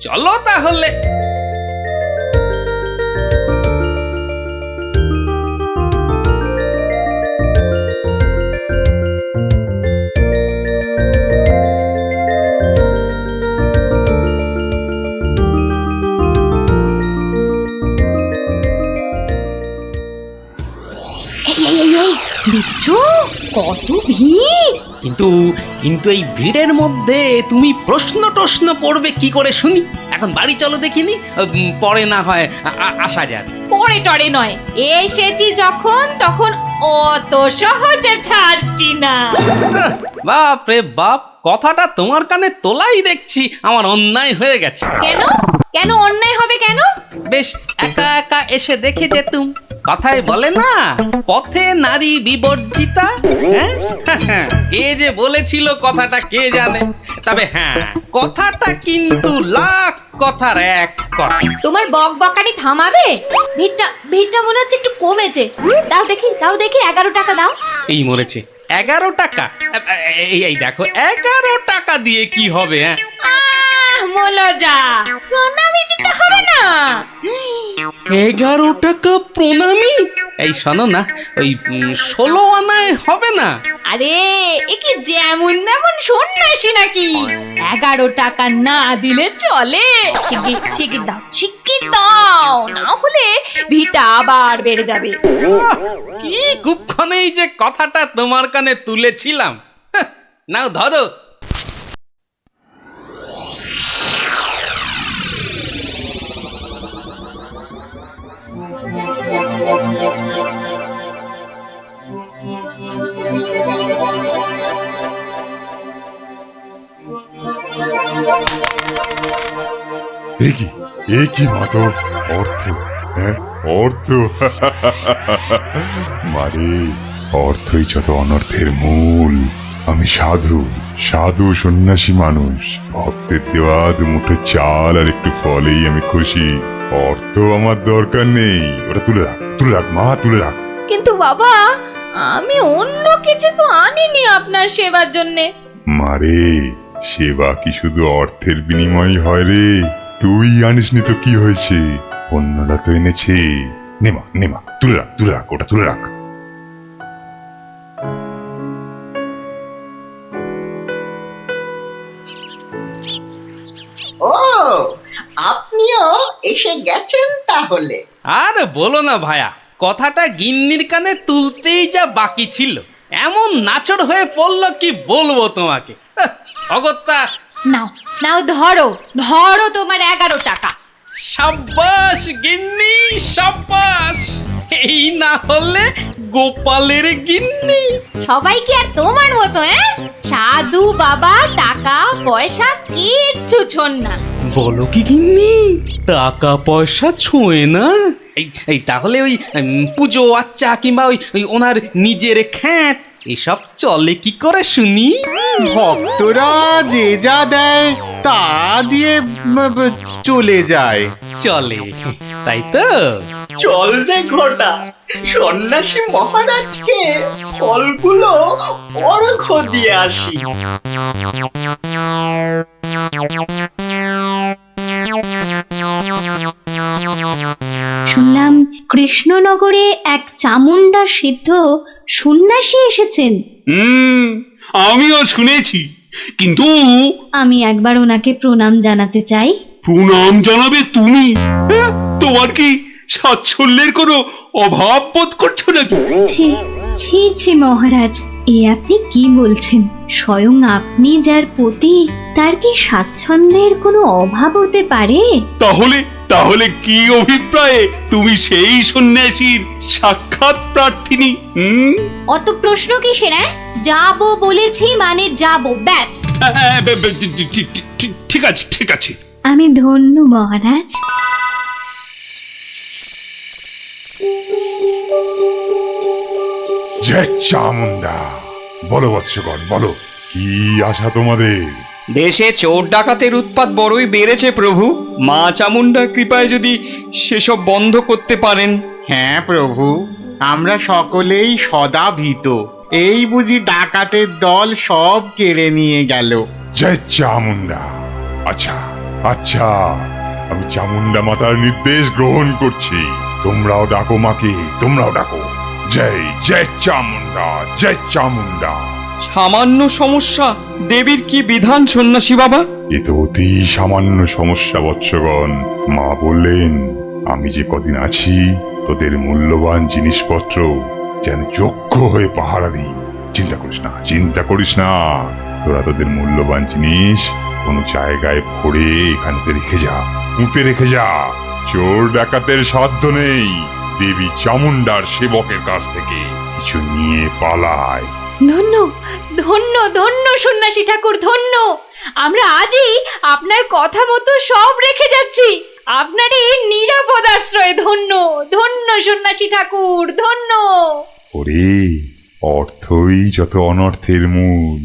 চলো তাহলে। দেখছো কত ভিড়? কিন্তু কিন্তু এই ভিড়ের মধ্যে তুমি প্রশ্ন টশ্ন করবে কি করে শুনি? এখন বাড়ি চলো দেখিনি, পরে না হয় আসা যাক। পরে টরে নয়, এসেছি যখন তখন অত সহজে ছাড়ছি না। বাপ রে বাপ, কথাটা তোমার কানে তোলাই দেখছি আমার অন্যায় হয়ে গেছে। কেন? কেন অন্যায় হবে কেন? বেশ একা একা এসে দেখে যেতুম। কথায় বলে না, পথে নারী বিবর্জিতা। হ্যাঁ কে যে বলেছিল কথাটা কে জানে, তবে হ্যাঁ কথাটা কিন্তু লাখ কথার এক কথা। তোমার বকবকানি থামাবে? ভিড়টা মনে হচ্ছে একটু কমেছে। দাও দেখি 11 টাকা দাও। এই মরেছে 11 টাকা। এই দেখো 11 টাকা দিয়ে কি হবে? মলজা, প্রণামী দিতে হবে না? 11 টাকা প্রণামী? এই শোনো না, ওই 16 আনায় হবে না? আরে এ কি যেমন তেমন সন্ন্যাসী নাকি? 11 টাকা না দিলে চলে? শিগগির দাও, না হলে ভিটা আবার বেড়ে যাবে। কি কুক্ষণেই যে কথাটা তোমার কানে তুলেছিলাম। নাও ধরো। কি মাতো অর্থ, হ্যাঁ অর্থ। মারে অর্থই যত অনর্থের মূল। আমি সাধু সন্ন্যাসী মানুষ। ভক্তের দেওয়া দুমুঠো চাল আর একটু ফলেই আমি খুশি। অর্থ আমার দরকার নেই। ওটা তুলে রাখ মা, তুলে রাখ। কিন্তু বাবা, আমি অন্য কিছু তো আনিনি আপনার সেবার জন্যে। মারে সেবা কি শুধু অর্থের বিনিময় হয় রে? তুই আনিসনি তো কি হয়েছে, অন্যরা তো এনেছে। নেমা তুলে রাখ, ওটা তুলে রাখ। ও, আপনিও এসে গেছেন তাহলে? আর বলো না ভায়া, কথাটা গিন্নির কানে তুলতেই যা বাকি ছিল, এমন নাচড় হয়ে পড়লো কি বলবো তোমাকে। অগত্যা। নাও ধরো তোমার 11 টাকা। সাব্বাস গিন্নি, সাব্বাস। এই না হলে গোপালের গিন্নি। সবাই কি আর তোমার মতো? সাধু বাবা টাকা পয়সা কিচ্ছু ছোন না। বলো কি গিন্নি, টাকা পয়সা ছোঁয় না? এই তাহলে ওই পুজো আচ্চা কিংবা ওই ওনার নিজের খ্যাত এসব চলে কি করে শুনি? ভক্তরা যে যা দেয় তা দিয়ে চলে যায়। চলে, তাই তো? চল রে ঘটা, সন্ন্যাসী মহারাজকে ফলগুলো অর্ঘ্য দিয়ে আসি। শুনলাম কৃষ্ণনগরে এক চামুন্ডা সিদ্ধ সন্ন্যাসী এসেছেন। আমিও শুনেছি, কিন্তু আমি একবার ওনাকে প্রণাম জানাতে চাই। প্রণাম জানাবে তুমি? তোমার কি সাচ্ছল্যের কোনো অভাব বোধ করছো নাকি? ছি মহারাজ, এ আপনি কি বলছেন? স্বয়ং আপনি যার পতি, তার কি স্বাচ্ছন্দ্যের কোনো অভাব হতে পারে? তাহলে কি অভিপ্রায়ে তুমি সেই সন্ন্যাসীর সাক্ষাৎ প্রার্থিনী? অত প্রশ্ন কিসের? যাবো বলেছি মানে যাবো, ব্যাস। ঠিক আছে। আমি ধন্য মহারাজ। জয় চামুন্ডা। বলো বৎসগণ, বলো কি আশা তোমাদের? দেশে চোর ডাকাতের উৎপাত বড়ই বেড়েছে প্রভু। মা চামুন্ডার কৃপায় যদি সেসব বন্ধ করতে পারেন। হ্যাঁ প্রভু, আমরা সকলেই সদা ভীত। এই বুঝি ডাকাতের দল সব কেড়ে নিয়ে গেল। জয় চামুন্ডা। আচ্ছা, আমি চামুন্ডা মাতার নির্দেশ গ্রহণ করছি। তোমরাও ডাকো মাকে, তোমরাও ডাকো। জয় চামুন্ডা, জয় চামুন্ডা। সামান্য সমস্যা, দেবীর কি বিধান সন্ন্যাসী বাবা? এ তো অতি সামান্য সমস্যা বৎসগণ। মা বললেন আমি যে কদিন আছি তোদের মূল্যবান জিনিসপত্র যেন যোগ্য হয়ে পাহারা দিই। চিন্তা করিস না। তোরা তোদের মূল্যবান জিনিস কোনো জায়গায় ভরে এখানে পুঁতে রেখে যা। চোর ডাকাতের সাধ্য নেই দেবী চামুন্ডার সেবকের কাছ থেকে কিছু নিয়ে পালায়। ধন্য সন্ন্যাসী ঠাকুর, ধন্য। আমরা আজই আপনার কথা মতো সব রেখে যাচ্ছি। আপনারই নিরাপদ আশ্রয় ধন্য, ধন্য সন্ন্যাসী ঠাকুর, ধন্য। ওরে, অর্থই যত অনর্থের মূল,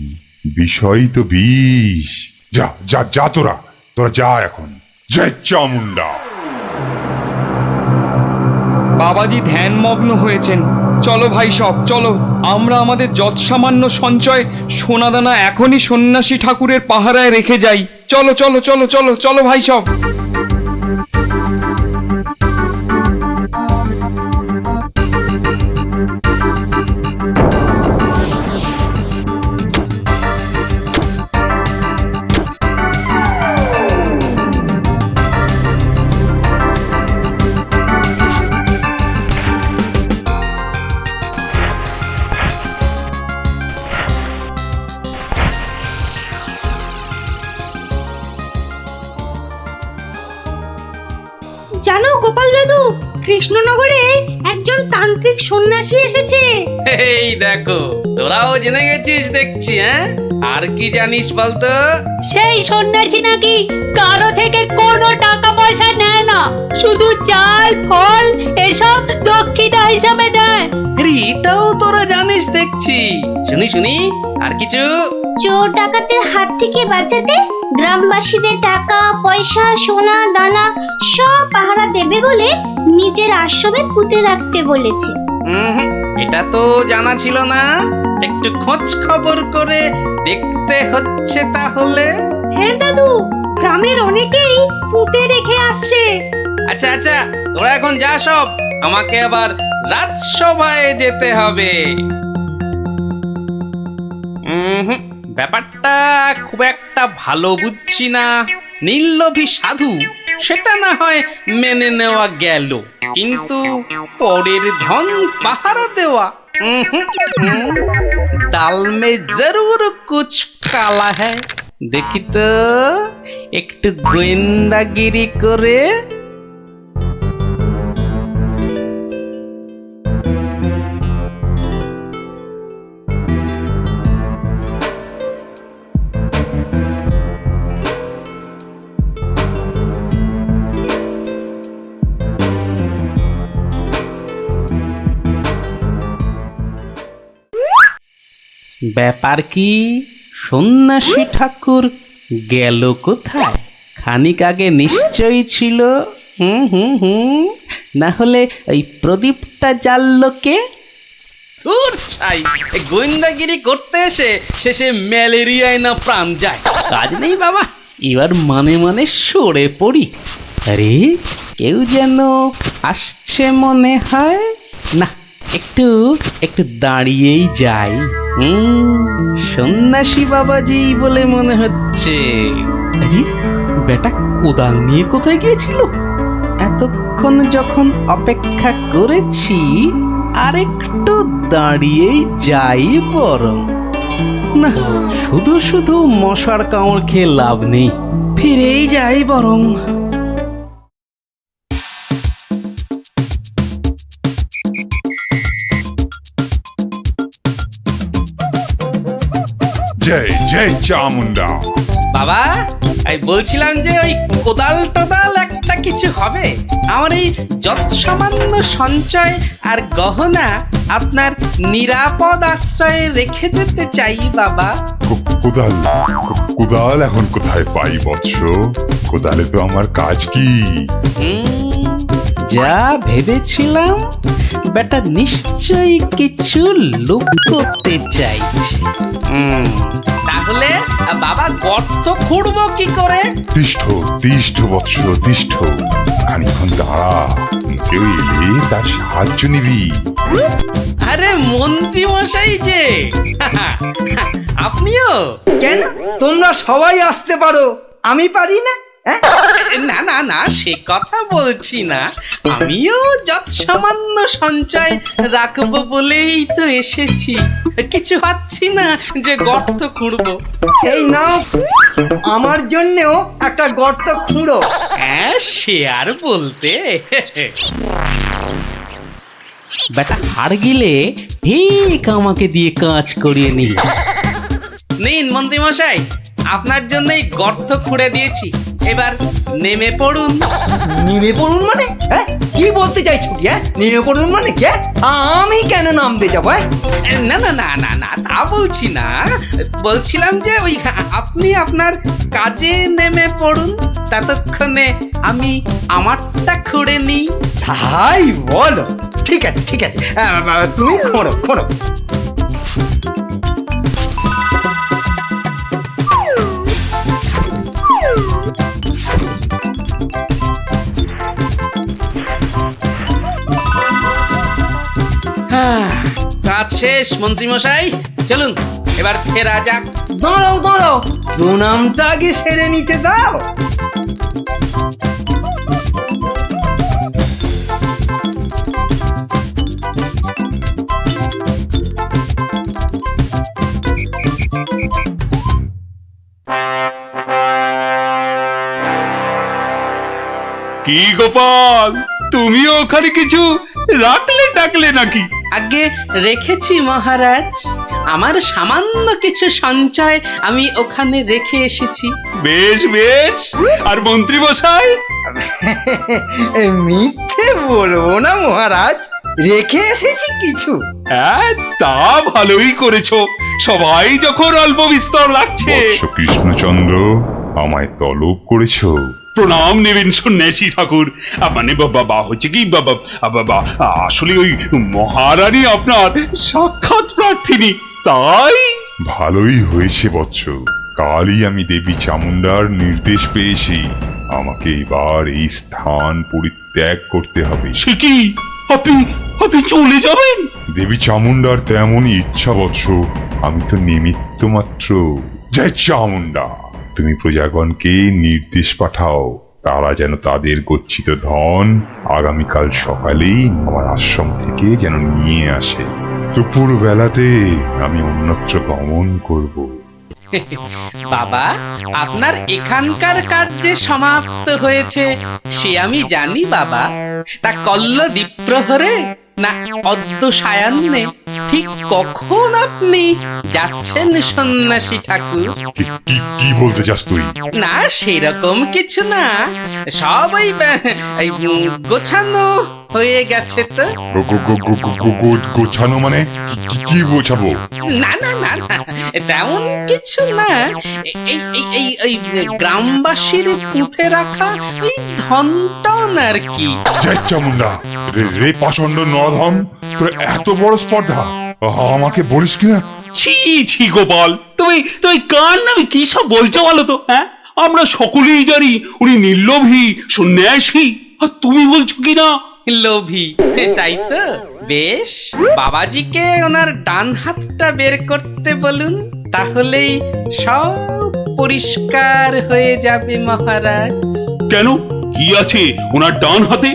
বিষয় তো বিষ। যা যা যা, তোরা তোরা যা এখন। জয় চামুন্ডা। বাবাজি ধ্যানমগ্ন হয়েছেন। চলো ভাই সব, চলো। আমরা আমাদের যৎসামান্য সঞ্চয় সোনাদানা এখনই সন্ন্যাসী ঠাকুরের পাহারায় রেখে যাই। চলো চলো চলো চলো চলো ভাই সব। জানো গোপাল দাদু, কৃষ্ণনগরে একজন তান্ত্রিক সন্ন্যাসী এসেছে। এই দেখো, তোরাও জেনে গেছিস দেখছি। হ্যাঁ, আর কি জানিস বলতো? সেই সন্ন্যাসী নাকি কারো থেকে কোনো টাকা পয়সা নেয় না, শুধু চাল ফল এসব দক্ষিণা হিসাবে নেয়। আরে এটাও তোরা জানিস দেখছি। শুনি শুনি, আর কিছু? চোর ডাকাতের হাত থেকে বাঁচাতে গ্রামবাসীদের টাকা পয়সা সোনা দানা সব পাহারা দেবে বলে নিজের আশ্রমে পুঁতে রাখতে বলেছে। এটা তো জানা ছিল না। একটু খোঁজ খবর করে দেখতে হচ্ছে তাহলে। হ্যাঁ দাদু, গ্রামের অনেকেই পুঁতে রেখে আসছে। আচ্ছা আচ্ছা, তোরা এখন যা সব, আমাকে আবার রাজসভায় যেতে হবে। ব্যাপারটা খুব একটা ভালো বুঝছি না। নীললোভী সাধু সেটা না হয় মেনে নেওয়া গেল, কিন্তু পরের ধন পাহারা দেওয়া, ডাল মে জরুর কুছ কালা হ্যায়। দেখি তো একটু গোয়েন্দাগিরি করে। ব্যাপার কি, সন্ন্যাসী ঠাকুর গেল কোথায়? খানিক আগে নিশ্চয়ই ছিল। না হলে ওই প্রদীপটা জ্বাললো কে? ছাই, গোয়েন্দাগিরি করতে এসে শেষে ম্যালেরিয়ায় না প্রাণ যায়। কাজ নেই বাবা, এবার মানে মানে সরে পড়ি। আরে কেউ যেন আসছে মনে হয়। না, একটু একটু দাঁড়িয়েই যাই। সন্ন্যাসী বাবাজি বলে মনে হচ্ছে। আরে বেটা কোদাল নিয়ে কোথায় গিয়েছিল? এতক্ষণ যখন অপেক্ষা করেছি, আর একটু দাঁড়িয়েই যাই বরং। না, শুধু শুধু মশার কামড় খেয়ে লাভ নেই, ফিরেই যাই বরং। জয় জয় চামুন্ডা। বাবা, আমি বলছিলাম যে ওই কোদাল টোদাল একটা কিছু হবে। আমার এই যৎসামান্য সঞ্চয় আর গহনা আপনার নিরাপদ আশ্রয়ে রেখে যেতে চাই বাবা। কোদাল কোদাল এখন কোথায় পাই বৎস? কোদালে তো আমার কাজ কি? যা ভেবেছিলাম, বেটা নিশ্চয়ই কিছু লুকোতে চাইছে। তাহলে বাবা গর্ত খুঁড়বো কি করে? তিষ্ঠ তিষ্ঠ বৎস তিষ্ঠ, খানিক্ষণ দাঁড়া, কেউ এলে তার সাহায্য নিবি। আরে মন্ত্রী মশাই যে, আপনিও? কেন, তোমরা সবাই আসতে পারো, আমি পারি না? না না না, সে কথা বলছি না। আমিও যৎসামান্য সঞ্চয় রাখবো বলেই তো এসেছি। কিছু পাচ্ছি না যে গর্ত খুঁড়বো। এই নাও, আমার জন্যেও একটা গর্ত খুঁড়ো। হ্যাঁ, সে আর বলতে। বেটা হাড় গিলে ঠিক আমাকে দিয়ে কাজ করিয়ে নিল। নিন মন্ত্রী মশাই, আপনার জন্যই গর্ত খুঁড়ে দিয়েছি। এবার নেমে পড়ুন। নেমে পড়ুন মানে? হ্যাঁ, কি বলতে চাইছো কি? হ্যাঁ, নেমে পড়ুন মানে কি? আমি কেন নামতে যাবো? না না না না না, তা বলছি না। বলছিলাম যে ওই আপনি আপনার কাজে নেমে পড়ুন, ততক্ষণে আমি আমারটা খুঁড়ে নিই। তাই বলো? ঠিক আছে ঠিক আছে, তুমি খোঁড়ো খোঁড়ো। কাজ শেষ মন্ত্রীমশাই, চলুন এবার ফেরা যাক। দাঁড়াও দাঁড়াও, প্রণামটা আগে সেরে নিতে দাও। কি গোপাল, তুমিও ওখানে কিছু রাখলে টাকলে নাকি? আগে রেখেছি মহারাজ, আমার সামান্য কিছু সঞ্চয় আমি ওখানে রেখে এসেছি। বেশ বেশ, আর মন্ত্রী মশাই? মিথ্যে বলবো না মহারাজ, রেখে এসেছি কিছু। হ্যাঁ, তা ভালোই করেছো, সবাই যখন অল্প বিস্তর রাখছে। কৃষ্ণচন্দ্র, আমায় তলব করেছো? প্রণাম নেবেন সন্ন্যাসী ঠাকুর। মানে বাবা হচ্ছে কি বাবা, আসলে ওই মহারানী আপনার সাক্ষাৎ প্রার্থিনী, তাই। ভালোই হয়েছে বৎস, কালই আমি দেবী চামুন্ডার নির্দেশ পেয়েছি, আমাকে এবার এই স্থান পরিত্যাগ করতে হবে। সে কি, আপনি আপনি চলে যাবেন? দেবী চামুন্ডার তেমনই ইচ্ছা বৎস, আমি তো নিমিত্ত মাত্র। জয় চামুন্ডা, তুমি প্রজাগণকে নির্দেশ পাঠাও, তারা যেন তাদের গচ্ছিত ধন আগামীকাল সকালেই আমার আশ্রম থেকে যেন নিয়ে আসে। দুপুর বেলাতে আমি অন্যত্র গমন করব। বাবা, আপনার এখানকার কাজ যে সমাপ্ত হয়েছে সে আমি জানি বাবা। তা কল্ল দ্বীপ্রহরে না অদ্য সায়ান্নে ঠিক কখন আপনি যাচ্ছেন সন্ন্যাসী ঠাকুর? কি বলতে চাস তুই? না সেরকম কিছু না, সব ওই গোছানো হয়ে গেছে তো। গোছানো মানে কি গোছাবো? না না না না, তেমন কিছু না। এই এই এই এই গ্রামবাসীর পুঁতে রাখা ওই ধনটন আর কি। জয় চামুন্ডা, রে পাষণ্ড নরধম, তোর এত বড় স্পর্ধা, আমাকে বলিস কিনা? ছি ছি গোপাল, তুমি তুমি কার নামে কি সব বলছো বলো তো? হ্যাঁ, আমরা সকলেই জানি উনি নির্লোভী সন্ন্যাসী, আর তুমি বলছো কিনা লোভী। তাই তো, বেশ, বাবাজিকে ওনার ডান হাতটা বের করতে বলুন, তাহলেই সব পরিষ্কার হয়ে যাবে মহারাজ। কেন, কি আছে ওনার ডান হাতে?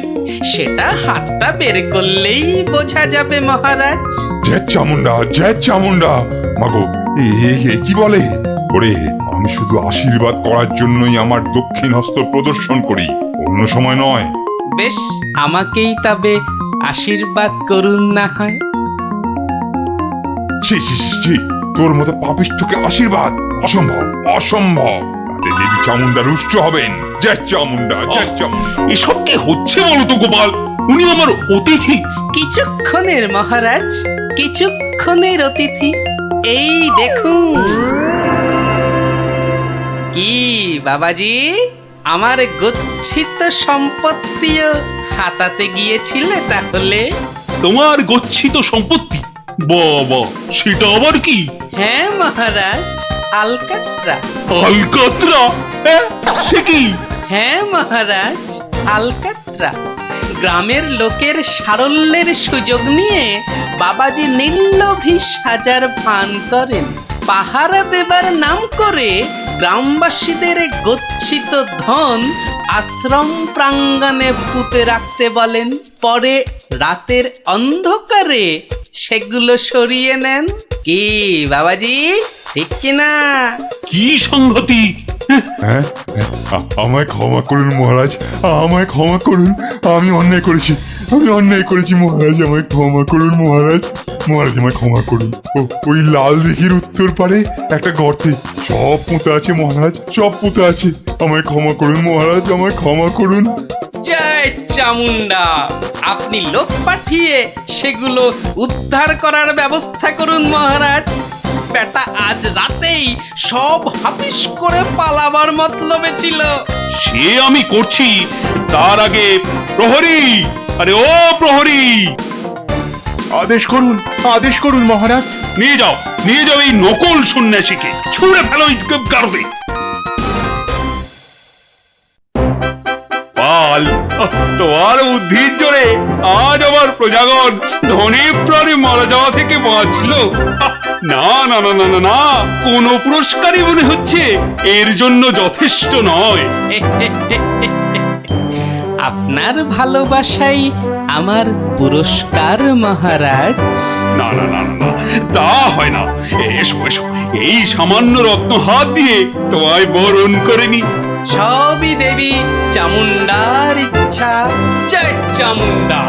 সেটা হাতটা বের করলেই বোঝা যাবে মহারাজ। জয় চামুন্ডা, জয় চামুন্ডা। মাগো, কি বলে? ওরে, আমি শুধু আশীর্বাদ করার জন্যই আমার দক্ষিণ হস্ত প্রদর্শন করি, অন্য সময় নয়। বেশ, আমাকেই তবে আশীর্বাদ করুন না হয়। ছি, তোর মতো পাপিষ্ঠকে আশীর্বাদ অসম্ভব, অসম্ভব। তাতে দেবী চামুন্ডা রুষ্ট হবেন। জয় চামুন্ডা, জয় চামুন্ডা। এসব কি হচ্ছে বলো তো গোপাল? উনি আমার অতিথি। কিছুক্ষণের মহারাজ, কিছুক্ষণের অতিথি। এই দেখুন। কি বাবাজি, আমার গচ্ছিত সম্পত্তিও হাতাতে গিয়েছিলে তাহলে? তোমার গচ্ছিত সম্পত্তি? বাবা, সেটা আবার কি? হ্যাঁ মহারাজ, আলকাত্রা। আলকাত্রা? সে কি? হ্যাঁ মহারাজ, আলকাত্রা। গ্রামের লোকের সারল্যের সুযোগ নিয়ে বাবাজি নির্লোভী সাজার ভান করেন। পাহারা দেবার নাম করে গ্রামবাসীদের গচ্ছিত ধন আশ্রম প্রাঙ্গণে পুঁতে রাখতে বলেন, পরে রাতের অন্ধকারে সেগুলো সরিয়ে নেন। কি বাবাজি, ঠিক কিনা? কি সংগতি, হ্যাঁ আমায় ক্ষমা করুন মহারাজ, আমায় ক্ষমা করুন। আমি অন্যায় করেছি, আমি অন্যায় করেছি মহারাজ, আমায় ক্ষমা করুন মহারাজ। মহারাজ আমায় ক্ষমা করুন। ওই লাল দিঘির উত্তর পারে একটা গর্তে সব পুঁতে আছে মহারাজ, সব পুঁতে আছে। আমায় ক্ষমা করুন মহারাজ, আমায় ক্ষমা করুন। জয় চামুন্ডা, আপনি লোক পাঠিয়ে সেগুলো উদ্ধার করার ব্যবস্থা করুন মহারাজ। বেটা আজ রাতেই সব হাফিস করে পালাবার মতলবে ছিল। সে আমি করছি, তার আগে প্রহরী, আরে ও প্রহরী, আদেশ করুন, আদেশ করুন মহারাজ। নিয়ে যাও এই নকল সন্ন্যাসীকে, ছুঁড়ে ফেলো এই গারদে। পাল, তোমার বুদ্ধির জোরে আজ আমার প্রজাগণ ধনে প্রাণে মারা যাওয়া থেকে বাঁচলো। না না না না না না, কোন পুরস্কারই মনে হচ্ছে এর জন্য যথেষ্ট নয়। আপনার ভালোবাসাই আমার পুরস্কার মহারাজ। না না না না, তা হয় না। এসো এসো, এই সামান্য রত্ন হাত দিয়ে তোমায় বরণ করে নি। সবই দেবী চামুন্ডার ইচ্ছা। জয় চামুন্ডা।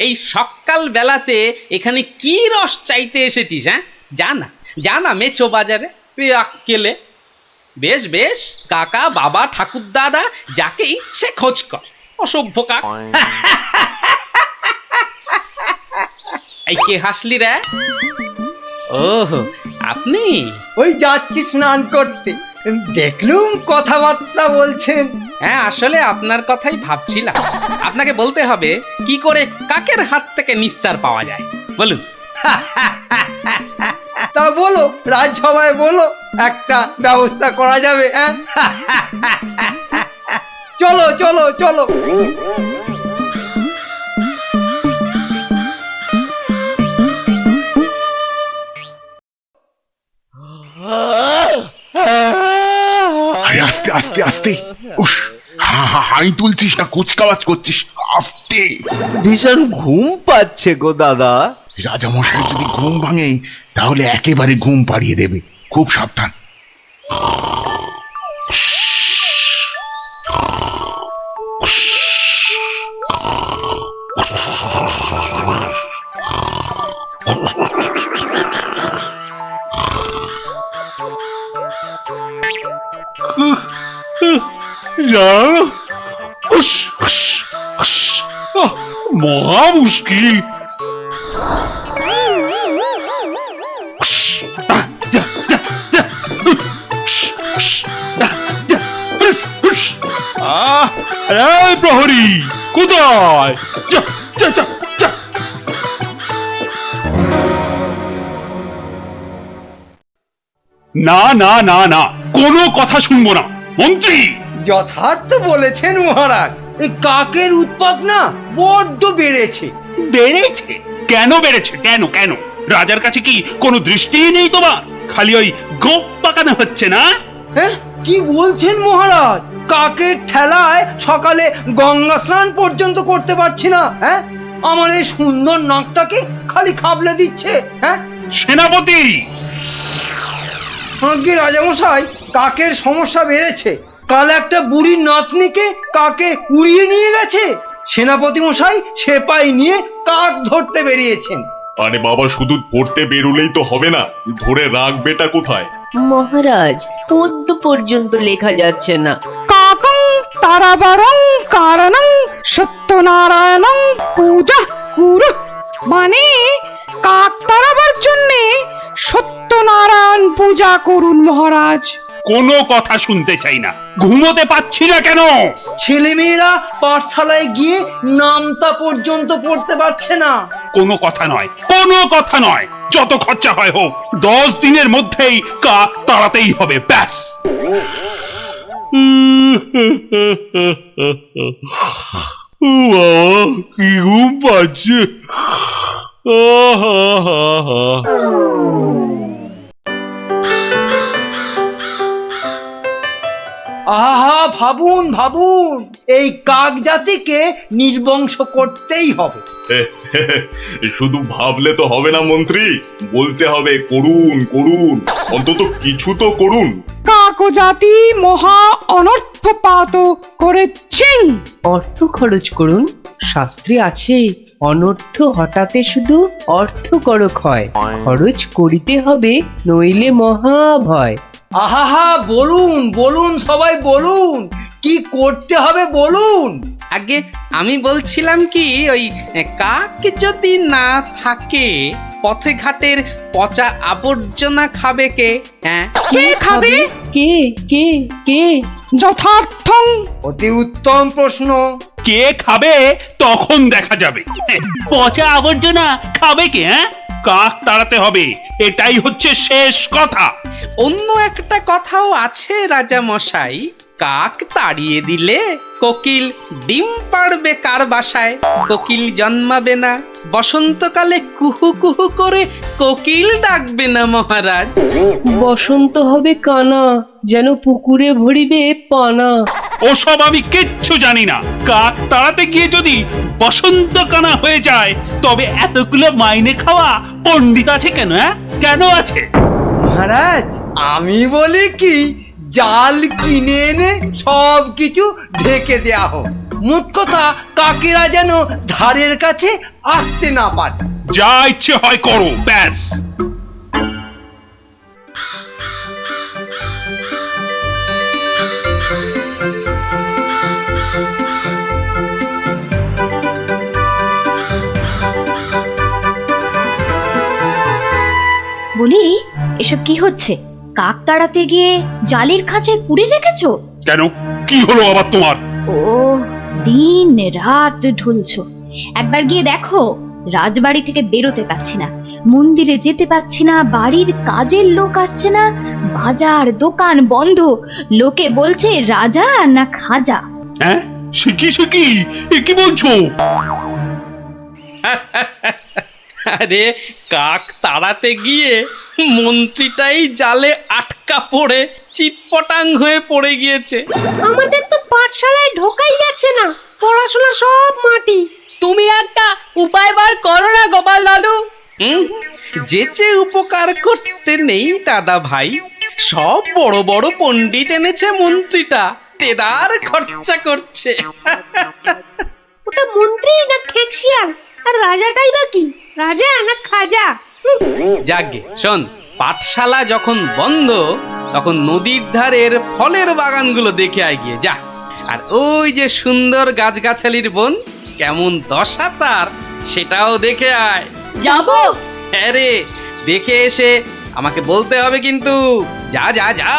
এই সকাল বেলাতে এখানে কি রস চাইতে এসেছিস? হ্যাঁ, জানা মেছো বাজারে আক্কেলে। বেশ বেশ, কাকা বাবা ঠাকুর দাদা যাকে ইচ্ছে খোঁজ কর, অসভ্য কাক। এই কে হাসলি রে? ওহো, আপনি? ওই যাচ্ছি স্নান করতে, দেখলুম কথাবার্তা বলছেন। হ্যাঁ, আসলে আপনার কথাই ভাবছিলাম। আপনাকে বলতে হবে কি করে কাকের হাত থেকে নিস্তার পাওয়া যায়, বলুন। তা বলো, রাজসভায় বলো, একটা ব্যবস্থা করা যাবে। হ্যাঁ, চলো চলো চলো। আরে আস্তে আস্তে আস্তে, উস, হাই তুলছিস না কুচকাওয়াজ করছিস, আস্তে। ভীষণ ঘুম পাচ্ছে গো দাদা। রাজামশাই যদি ঘুম ভাঙে তাহলে একেবারে ঘুম পাড়িয়ে দেবে, খুব সাবধান। মহা মুশকিল। প্রহরী কোথায়? না না না না, কোনো কথা শুনবো না মন্ত্রী। যথার্থ বলেছেন মহারাজ, এই কাকের উৎপাত না বড্ড বেড়েছে। বেড়েছে? কেন বেড়েছে? কেন কেন? রাজার কাছে কি কোনো দৃষ্টিই নেই তোমার? খালি ওই গোপ পাকানো হচ্ছে না? হ্যাঁ, কি বলছেন মহারাজ? কাকের ঠেলায় সকালে গঙ্গা স্নান পর্যন্ত করতে পারছি না। হ্যাঁ, আমার এই সুন্দর নাকটাকে খালি খাবলে দিচ্ছে। হ্যাঁ, সেনাপতি! আগে রাজামশাই, কাকের সমস্যা বেড়েছে। কাল একটা বুড়ির নাতনিকে কাকে উড়িয়ে নিয়ে গেছে। সেনাপতি মশাই সেপাই নিয়ে কাক ধরতে বেরিয়েছেন। আরে বাবা, শুধু পড়তে বেরোলেই তো হবে না, ধরে রাখবেটা কোথায়? মহারাজ, পদ্য পর্যন্ত লেখা যাচ্ছে না। কাকং তারাবারং কারণং সত্যনারায়ণং পূজা কুরু, মানে কাক তাড়াবার জন্যে সত্যনারায়ণ পূজা করুন মহারাজ। কোনো কথা শুনতে চাই না। ঘুমোতে পাচ্ছি না কেন? ছেলেমেয়েরা পাঠশালায় গিয়ে নামতা পর্যন্ত পড়তে পারছে না। কোনো কথা নয়, কোনো কথা নয়। যত খরচা হয় হোক, 10 দিনের মধ্যেই কাক তাড়াতেই হবে, ব্যাস। বাবা, কি ঘুম পাচ্ছে। আহা, ভাবুন ভাবুন, এই কাক জাতিকে নির্বংশ করতেই হবে। শুধু ভাবলে তো হবে না মন্ত্রী, বলতে হবে করুন করুন, অন্তত কিছু তো করুন। কাকজাতি মহা অনর্থপাত করেছেন। অর্থ খরচ করুন, শাস্ত্রে আছে অনর্থ হঠাতে শুধু অর্থ করক হয়, খরচ করিতে হবে নইলে মহাভয়। আহা, বলুন বলুন, সবাই বলুন, কি করতে হবে বলুন। আগে আমি বলছিলাম কি, ওই কাক যদি না থাকে পথে ঘাটের পচা আবর্জনা খাবে কে? হ্যাঁ, কে খাবে? কে কে কে? যথার্থং। অতি উত্তম প্রশ্ন। কে খাবে তখন দেখা যাবে। পচা আবর্জনা খাবে কে? হ্যাঁ, কাক তাড়াতে হবে, এটাই হচ্ছে শেষ কথা। অন্য একটা কথাও আছে রাজা মশাই, কাক তাড়িয়ে দিলে কোকিল ডিম পাড়বে কার বাসায়? কোকিল জন্মাবে না, বসন্তকালে কুহু কুহু করে কোকিল ডাকবে না মহারাজ। বসন্ত হবে কানা, যেন পুকুরে ভরিবে পানা। ওসব আমি কিচ্ছু জানি না। কাক তাড়াতে গিয়ে যদি বসন্ত কানা হয়ে যায়, তবে এতগুলো মাইনে খাওয়া পণ্ডিত আছে কেন? হ্যাঁ, কেন আছে? মহারাজ, আমি বলি কি, জাল কিনে এনে সব কিছু ঢেকে দেয়া হোক। মোট কথা, কাকেরা যেন ধারের কাছে আসতে না পারে। যা ইচ্ছে হয় করো, ব্যাস। বলি, এসব কি হচ্ছে? কাক তাড়াতে গিয়ে জালির খাঁচায় পুরে রেখেছো? কেন, কি হলো আবার তোমার? ও, দিন রাত ঢুলছো। একবার গিয়ে দেখো, রাজবাড়ি থেকে বেরোতে পারছি না, মন্দিরে যেতে পারছি না, বাড়ির কাজের লোক আসছে না, বাজার দোকান বন্ধ, লোকে বলছে রাজা না খাজা। হ্যাঁ, শিখি এ কি বলছো? আরে, কাক তাড়াতে গিয়ে মন্ত্রীটাই জালে আটকা পড়ে চিটপটাং হয়ে পড়ে গিয়েছে। আমাদের তো পাঠশালায় ঢোকাই যাচ্ছে না, পড়াশোনা সব মাটি। তুমি একটা উপায় বার করো না গোপাল দাদু। যেচে উপকার করতে নেই দাদা ভাই, সব বড় বড় পণ্ডিত এনেছে মন্ত্রীটা, দেদার খরচা করছে। ওটা মন্ত্রী না খেকশিয়াল? আর রাজাটাই বা কি, রাজা না খাজা? যাগে শোন, পাঠশালা যখন বন্ধ তখন নদীর ধারের ফলের বাগানগুলো দেখে আয় গিয়ে যা। আর ওই যে সুন্দর গাছগাছালির বন, কেমন দশা তার, সেটাও দেখে আয়। যাবো? হ্যাঁ রে, দেখে এসে আমাকে বলতে হবে কিন্তু। যা যা যা।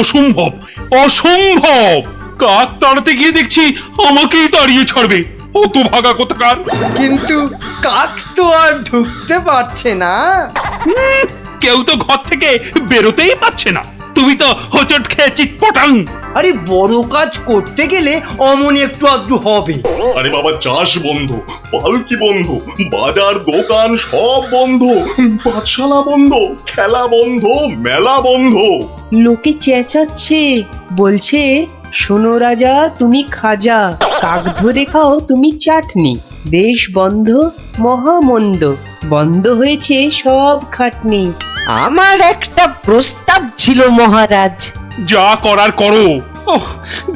অসম্ভব, অসম্ভব! কাক তাড়াতে গিয়ে দেখছি আমাকেই তাড়িয়ে ছাড়বে, অত ভাগা কোথাকার। কিন্তু কাক তো আর ঢুকতে পারছে না। কেউ তো ঘর থেকে বেরোতেই পারছে না, তুমি তো হোঁচট খেয়ে চিৎপটাং। আরে, বড় কাজ করতে গেলে অমন একটু আধটু হবে। আরে বাবা, চাষ বন্ধ, পালকি বন্ধ, বাজার দোকান সব বন্ধ, পাঠশালা বন্ধ, খেলা বন্ধ, মেলা বন্ধ। লোকে চেঁচাচ্ছে, বলছে শোনো রাজা তুমি খাজা, কাক ধরে খাও তুমি চাটনি, দেশ বন্ধ মহামন্দ, বন্ধ হয়েছে সব খাটনি। আমার একটা প্রস্তাব ছিল মহারাজ। যা করার করো,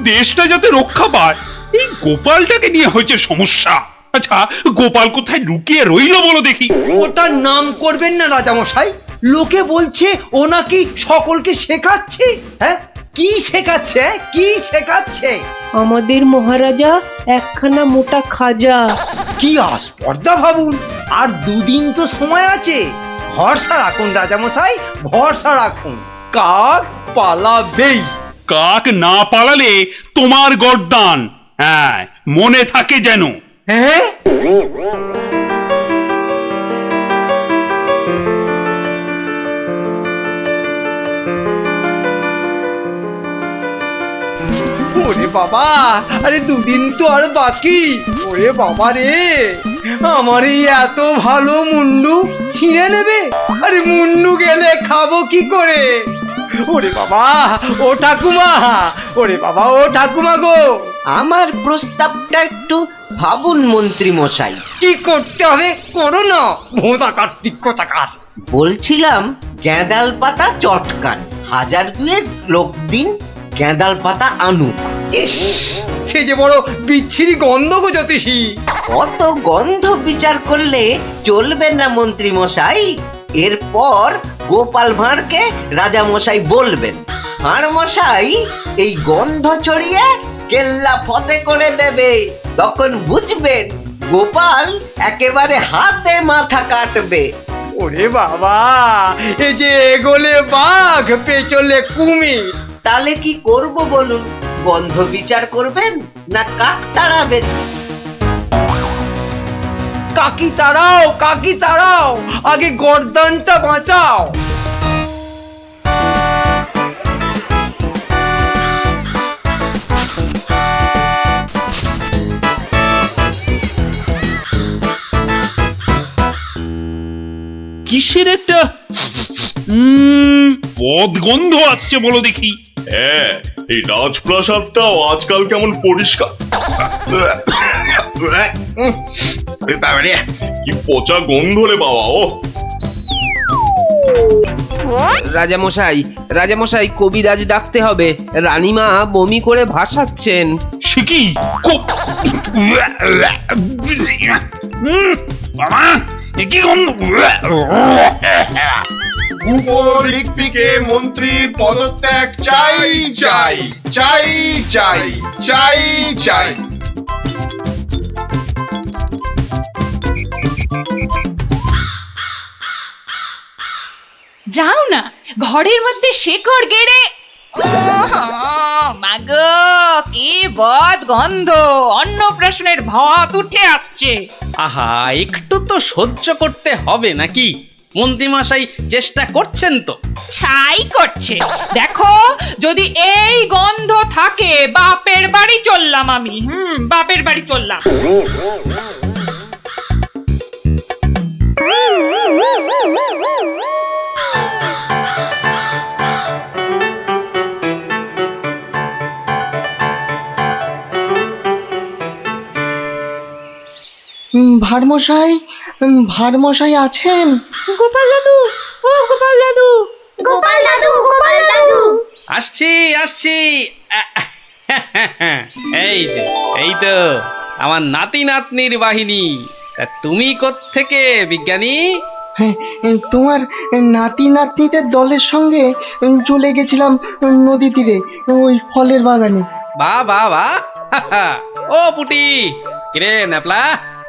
দেশটা যাতে রক্ষা পায়। এই গোপালটাকে নিয়ে হয়েছে সমস্যা। আচ্ছা, গোপাল কোথায় লুকিয়ে রইলো বলো দেখি? ওটার নাম করবেন না রাজামশাই, লোকে বলছে ও নাকি সকলকে শেখাচ্ছে। হ্যাঁ, কি শেখাচ্ছে কি শেখাচ্ছে? আমাদের মহারাজা একখানা মোটা খাজা। কি আস্পর্ধা ভাবুন, আর দুদিন তো সময় আছে। ভরসা রাখুন রাজামশাই, ভরসা রাখুন। কাক পালাবেই। কাক না পালালে তোমার গর্দান, হ্যাঁ মনে থাকে যেন। হ্যাঁ, ওরে বাবা, আরে দুদিন তো আর বাকি। ওরে বাবা রে, আমার এই এত ভালো মুন্ডু ছিঁড়ে নেবে। আরে মুন্ডু গেলে খাবো কি করে? ওরে বাবা, ও ঠাকুমা, ওরে বাবা ও ঠাকুমা গো, আমার প্রস্তাবটা একটু ভাবুন মন্ত্রী মশাই। কি করতে হবে করো না, ভোঁতা কার্তিক কোথাকার। বলছিলাম গেঁদাল পাতা চটকান, 1000 লোক দিন গেঁদাল পাতা আনুক। ইস, সে যে বড় বিচ্ছিরি গন্ধ গো জ্যোতিষী। অত গন্ধ বিচার করলে চলবে না মন্ত্রী মশাই। এরপর গোপাল ভাঁড়কে রাজা মশাই বলবেন, ভাঁড় মশাই এই গন্ধ ছড়িয়ে কেল্লা ফতে করে দেবে। তখন বুঝবেন গোপাল একেবারে হাতে মাথা কাটবে। ওরে বাবা, এ যে এগোলে বাঘ পেছলে কুমির। তাহলে কি করব বলুন? গন্ধ বিচার করবেন না কাক তাড়াবেন? কাকি তাড়াও, কাকি তাড়াও, আগে গর্দানটা বাঁচাও। কিসের একটা বদগন্ধ আসছে বলো দেখি। হ্যাঁ, এই রাজপ্রাসাদটাও আজকাল কেমন পরিষ্কার। বাবারে, কি পচা গন্ধ রে বাবা। ও রাজামশাই, রাজামশাই কবিরাজ ডাকতে হবে। রানীমা বমি করে ভাসাচ্ছেন। সে কি বাবা, এ কি গন্ধ? উপরিক্তিকে মন্ত্রীর পদত্যাগ চাই চাই চাই চাই চাই চাই। যাও না, ঘরের মধ্যে শেকড় গেড়ে। মাগো, কি বদ গন্ধ! অন্নপ্রাশনের ভাত উঠে আসছে। আহা, একটু তো সহ্য করতে হবে নাকি? মন্ত্রীমশাই চেষ্টা করছেন তো। ছাই করছে। দেখো, যদি এই গন্ধ থাকে বাপের বাড়ি চললাম আমি। বাপের বাড়ি চললাম। ভারমশাই, ভারমশাই আছেন? গোপাল দাদু, ও গোপাল দাদু, গোপাল দাদু, গোপাল দাদু। আসছি আসছি। এই যে, এই তো আমার নাতি নাতনির বাহিনী। তা তুমি কোত্থেকে বিজ্ঞানী? হ্যাঁ, তোমার নাতি নাতনিদের দলের সঙ্গে চলে গেছিলাম নদী তীরে, ওই ফলের বাগানে। বাহ বাহ বাহ। ও পুটি, কিরে ন্যাপলা,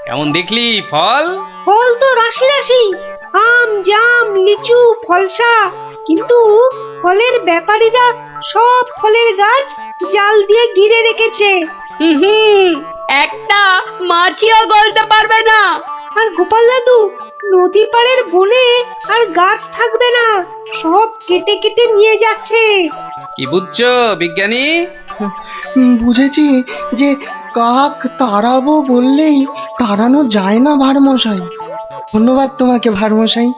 কেমন দেখলি ফল? ফল তো রাশি রাশি, আম, জাম, লিচু, ফলসা। কিন্তু ফলের ব্যাপারীরা সব ফলের গাছ জাল দিয়ে ঘিরে রেখেছে। একটা মাছিও গলতে পারবে না। আর গোপাল দাদু, নদী পাড়ের বনে আর গাছ থাকবে না, সব কেটে কেটে নিয়ে যাচ্ছে। কি বুঝছো বিজ্ঞানী? বুঝেছি যে কাক তাড়াবো বললেই তাড়ানো যায় না ভারমশাই। ধন্যবাদ তোমাকে ভারমশাই।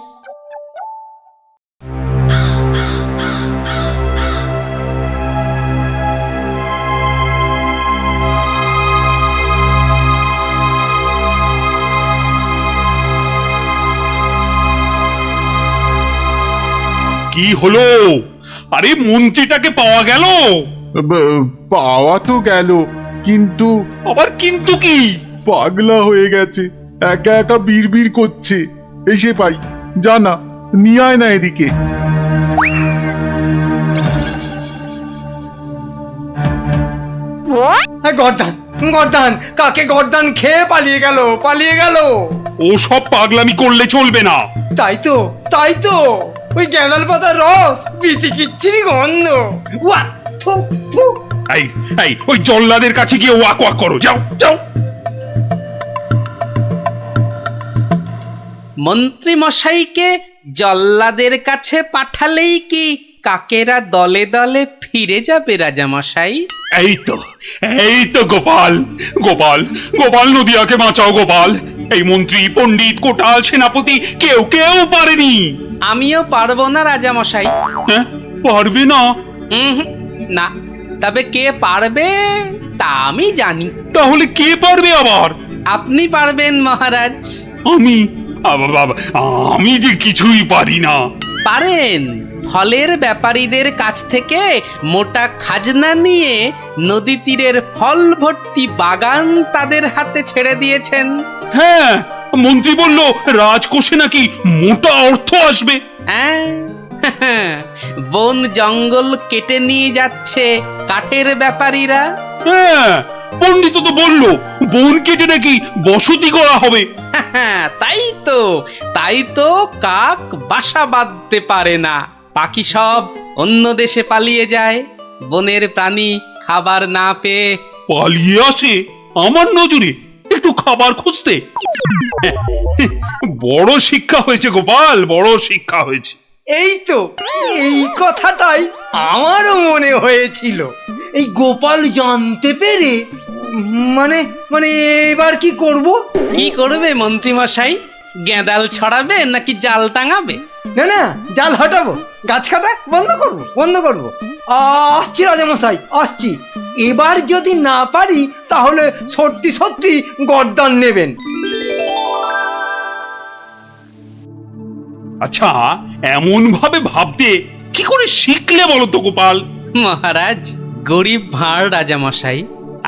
কি হলো? আরে মন্ত্রীটাকে পাওয়া গেল? পাওয়া তো গেল, কিন্তু আবার কিন্তু কি? পাগলা হয়ে গেছে, একা একা বিড়বিড় করছে। এসে পাই, জানা নিয়ে আয় না এদিকে। গর্দান গর্দান কাকে গর্দান খেয়ে পালিয়ে গেল ও সব পাগলামি করলে চলবে না। তাই তো ওই গ্যাঁদাল পাতার রস বিচিকিচ্ছিরি গন্ধ ওয়া থু থু। এই ওই জল্লাদের কাছে গিয়ে ওয়াক ওয়াক করো, যাও যাও। মন্ত্রী মশাইকে জল্লাদের কাছে পাঠালেই কি কাকেরা দলে দলে ফিরে যাবে রাজামশাই? এই তো গোপাল গোপাল গোপাল, নদিয়াকে বাঁচাও গোপাল। এই মন্ত্রী পণ্ডিত কোটাল সেনাপতি কেউ পারেনি। আমিও পারবো না রাজামশাই। হ্যাঁ, পারবে না? না, তবে কে পারবে তা আমি জানি। তাহলে কে পারবে আবার? আপনি পারবেন মহারাজ। আমি যে কিছুই পারি না। পারেন। ফলের ব্যাপারীদের কাছ থেকে মোটা খাজনা নিয়ে নদী তীরের ফল ভর্তি বাগান তাদের হাতে ছেড়ে দিয়েছেন। হ্যাঁ, মন্ত্রী বলল রাজকোষে নাকি মোটা অর্থ আসবে। হ্যাঁ, বন জঙ্গল কেটে নিয়ে যাচ্ছে কাঠের ব্যাপারীরা। হ্যাঁ, পণ্ডিত তো বলল বন কেটে নাকি বসতি করা হবে। তাই তো কাক বাসা বাঁধতে পারে না, পাখি সব অন্য দেশে পালিয়ে যায়। বনের প্রাণী খাবার না পেয়ে পালিয়ে আসে আমার নজরে একটু খাবার খুঁজতে। বড় শিক্ষা হয়েছে গোপাল, বড় শিক্ষা হয়েছে। এই কথাটাই আমারও মনে হয়েছিল। এই গোপাল জানতে পেরে মানে এবার কি করবে মন্ত্রী মশাই? গেঁদাল ছড়াবে নাকি জাল টাঙাবে? না জাল হটাবো, গাছ কাটা বন্ধ করবো। আসছি রাজামশাই, আসছি। এবার যদি না পারি তাহলে সত্যি গর্দান নেবেন। আচ্ছা, এমন ভাবে ভাবতে কি করে শিখলে বলো তো গোপাল? মহারাজ, গরিব ভাঁড় রাজামশাই,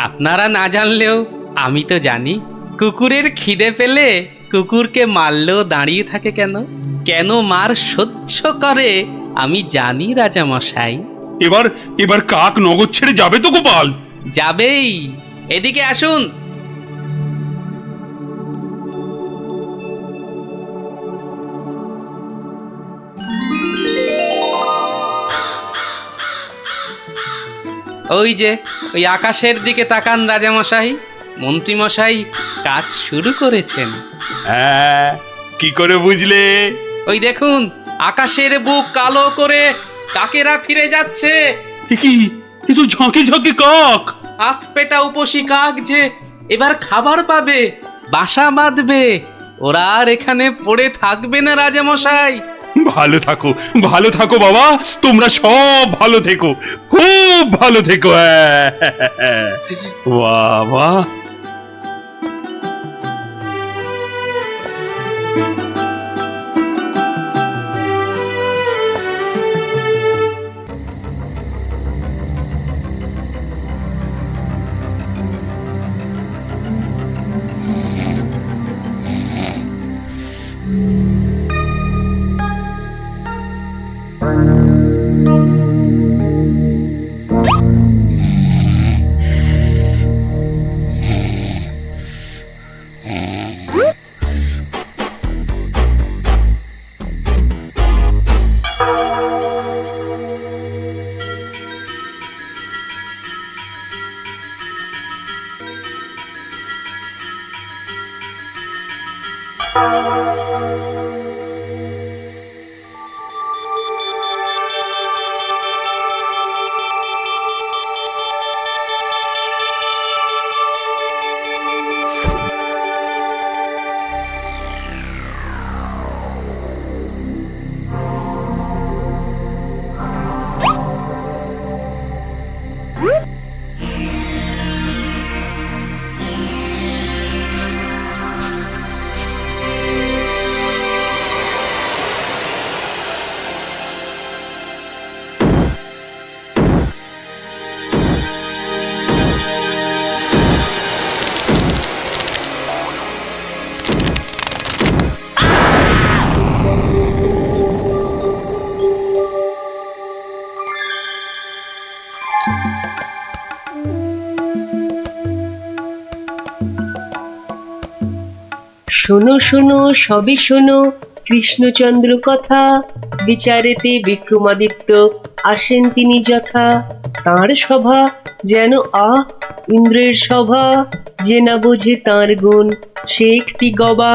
আপনারা না জানলেও আমি তো জানি। কুকুরের খিদে পেলে কুকুরকে মারলেও দাঁড়িয়ে থাকে কেন মার সহ্য করে আমি জানি রাজামশাই। এবার কাক নগর ছেড়ে যাবে তো গোপাল? যাবেই। এদিকে আসুন। ওই আকাশের দিকে তাকান রাজামশাই। মন্ত্রী মশাই কাজ শুরু করেছেন। হ্যাঁ, কি করে বুঝলে? ওই দেখুন, আকাশের বুক কালো করে কাকেরা ফিরে যাচ্ছে। কি তো ঝাঁকে কাক। আত পেটা উপসী কাক যে এবার খাবার পাবে, বাসা বাঁধবে। ওরা আর এখানে পড়ে থাকবে না রাজামশাই। ভালো থাকো বাবা, তোমরা সব ভালো থেকো, খুব ভালো থেকো। বাবা, শোনো শোনো সবে শোনো কৃষ্ণচন্দ্র কথা, বিচারেতে বিক্রমাদিত্য আসেন তিনি যথা। তাঁর সভা যেন ইন্দ্রের সভা, যে না বোঝে তাঁর গুণ সে একটি গবা।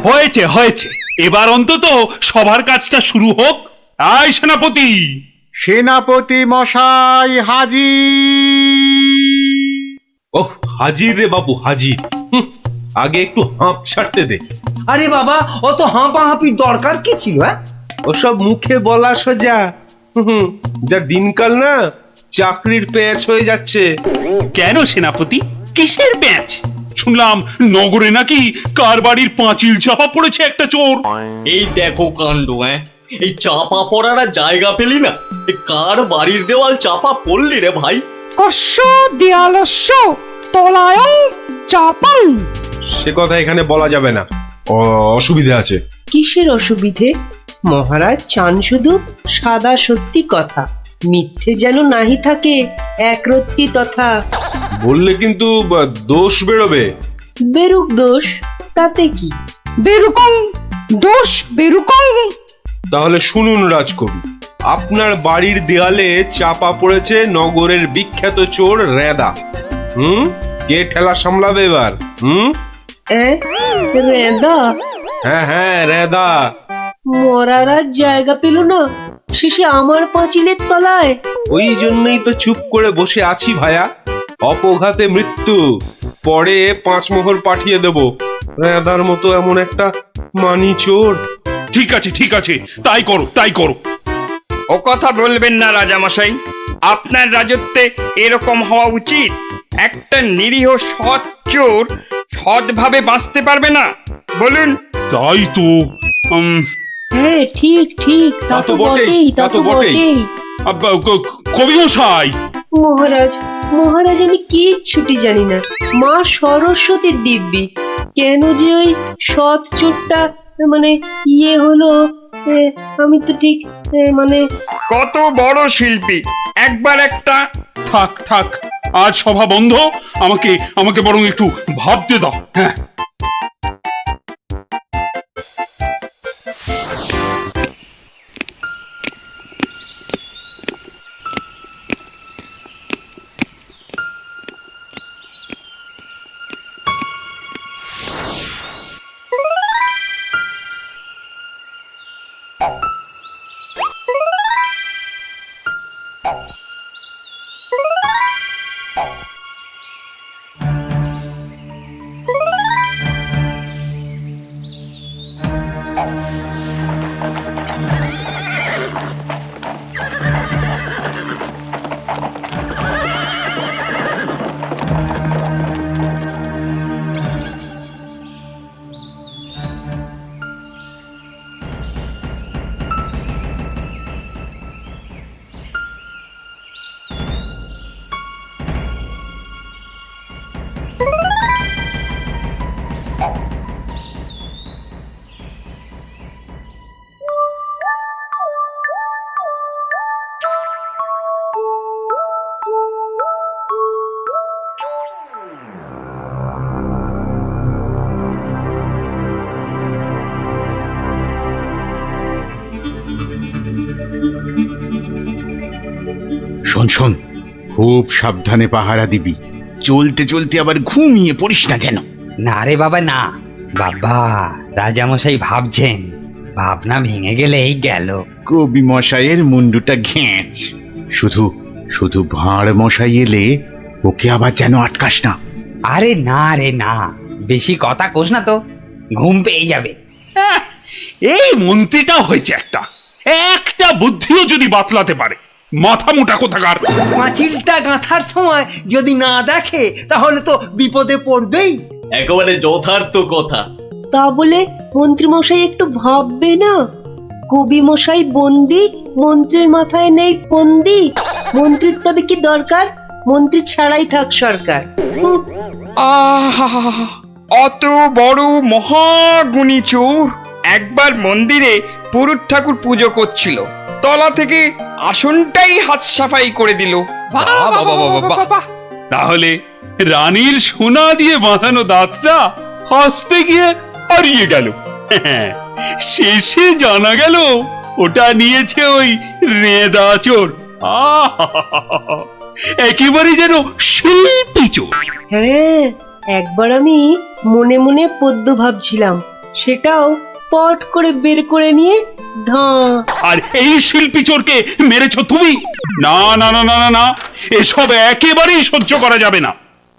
হয়েছে হয়েছে, এবার অন্তত সবার কাজটা শুরু হোক। আয় সেনাপতি। সেনাপতি মশাই হাজির। ওহ, হাজির রে বাবু হাজির। আগে একটু হাঁপ ছাড়তে দে। আরে বাবা, অত হাঁপাহাঁপির দরকার কি ছিল? ওসব মুখে বলা সোজা। যা দিনকাল না, চাকরির প্যাঁচ হয়ে যাচ্ছে। কেন সেনাপতি, কিসের প্যাঁচ? শুনলাম নগরে নাকি কার বাড়ির পাঁচিল চাপা পড়েছে একটা চোর। এই দেখো কাণ্ড। এই চাপা পড়ার আর জায়গা পেলি না, কার বাড়ির দেওয়াল চাপা পড়লি রে ভাই? কস্য দেয়ালস্য তলায়ং চাপাং। সে কথা এখানে বলা যাবে না, অসুবিধা আছে। কিসের অসুবিধে? মহারাজ চান শুধু সাদা সত্যি কথা, মিথ্যে যেন নাহি থাকে একরত্তি তথা। বললে কিন্তু দোষ বেরোবে। বেরুক দোষ, তাতে কি? বেরুকং দোষ বেরুকং। তাহলে শুনুন রাজকবি, আপনার বাড়ির দেয়ালে চাপা পড়েছে নগরের বিখ্যাত চোর রেদা। কে ঠেলা সামলাবে এবার? রেদা? হ্যাঁ হ্যাঁ, রেদা। মরার আর জায়গা পেল না, শেষে আমার পাঁচিলের তলায়। ওই জন্যই তো চুপ করে বসে আছি ভায়া। অপঘাতে মৃত্যু, পরে 5 মোহর পাঠিয়ে দেব। রেদার মতো এমন একটা মানি চোর। ঠিক আছে ঠিক আছে, তাই করো তাই করো। ও কথা বলবেন না রাজামশাই, আপনার রাজত্বে এরকম হওয়া উচিত। একটা নিরীহ সৎ চোর সৎভাবে বাঁচতে পারবে না, বলুন? তাই তো। হ্যাঁ ঠিক ঠিক, তা তো বটেই, তা তো বটেই। কবি মশাই। মহারাজ, মহারাজ আমি কিচ্ছুটি জানি না। মা সরস্বতীর দিব্যি, কেন যে ওই সৎ চোরটা মানে হলো, আমি তো ঠিক মানে। কত বড় শিল্পী, একবার একটা। থাক থাক, আজ সভা বন্ধ। আমাকে আমাকে বরং একটু ভাবতে দাও। হ্যাঁ, শোন শোন, খুব সাবধানে পাহারা দিবি। চলতে চলতে আবার ঘুমিয়ে পড়িস না যেন। না রে বাবা না, বাবা রাজামশাই ভাবছেন, ভাবনা ভেঙে গেলেই গেল। কবি মশাইয়ের মুন্ডুটা ঘেঁচ। শুধু শুধু ভাঁড় মশাই এলে ওকে আবার যেন আটকাস না। আরে না রে না, বেশি কথা কোস না তো, ঘুম পেয়ে যাবে। এই মন্ত্রীটা হয়েছে একটা একটা বুদ্ধিও যদি বাতলাতে পারে, মাথা মোটা কোথাকার। পাঁচিলটা গাঁথার সময় যদি না দেখে তাহলে তো বিপদে পড়বেই। একেবারে যথার্থ কথা। তা বলে মন্ত্রী মশাই একটু ভাববে না? কবি মশাই বন্দি, মন্ত্রীর মাথায় নেই ফন্দি। মন্ত্রীর তবে কি দরকার? মন্ত্রী ছাড়াই থাক সরকার। অত বড় মহাগুণী চোর একবার মন্দিরে পুরুত ঠাকুর পুজো করছিল, তলা থেকে আসনটাই হাত সাফাই করে দিল। তাহলে রানীর সোনা দিয়ে বাঁধানো দাঁতটা হাসতে গিয়ে হারিয়ে গেল। শেষে জানা গেল ওটা নিয়েছে ওই রেঁদা চোর। আহা! একেবারে যেন শিল্পী চোর। হ্যাঁ, একবার আমি মনে মনে পদ্য ভাবছিলাম, সেটাও পট করে বের করে নিয়ে ধাঁ। আর এই শিল্পী চোরকে মেরেছ তুমি? না না না না না না, এসব একেবারেই সহ্য করা যাবে না।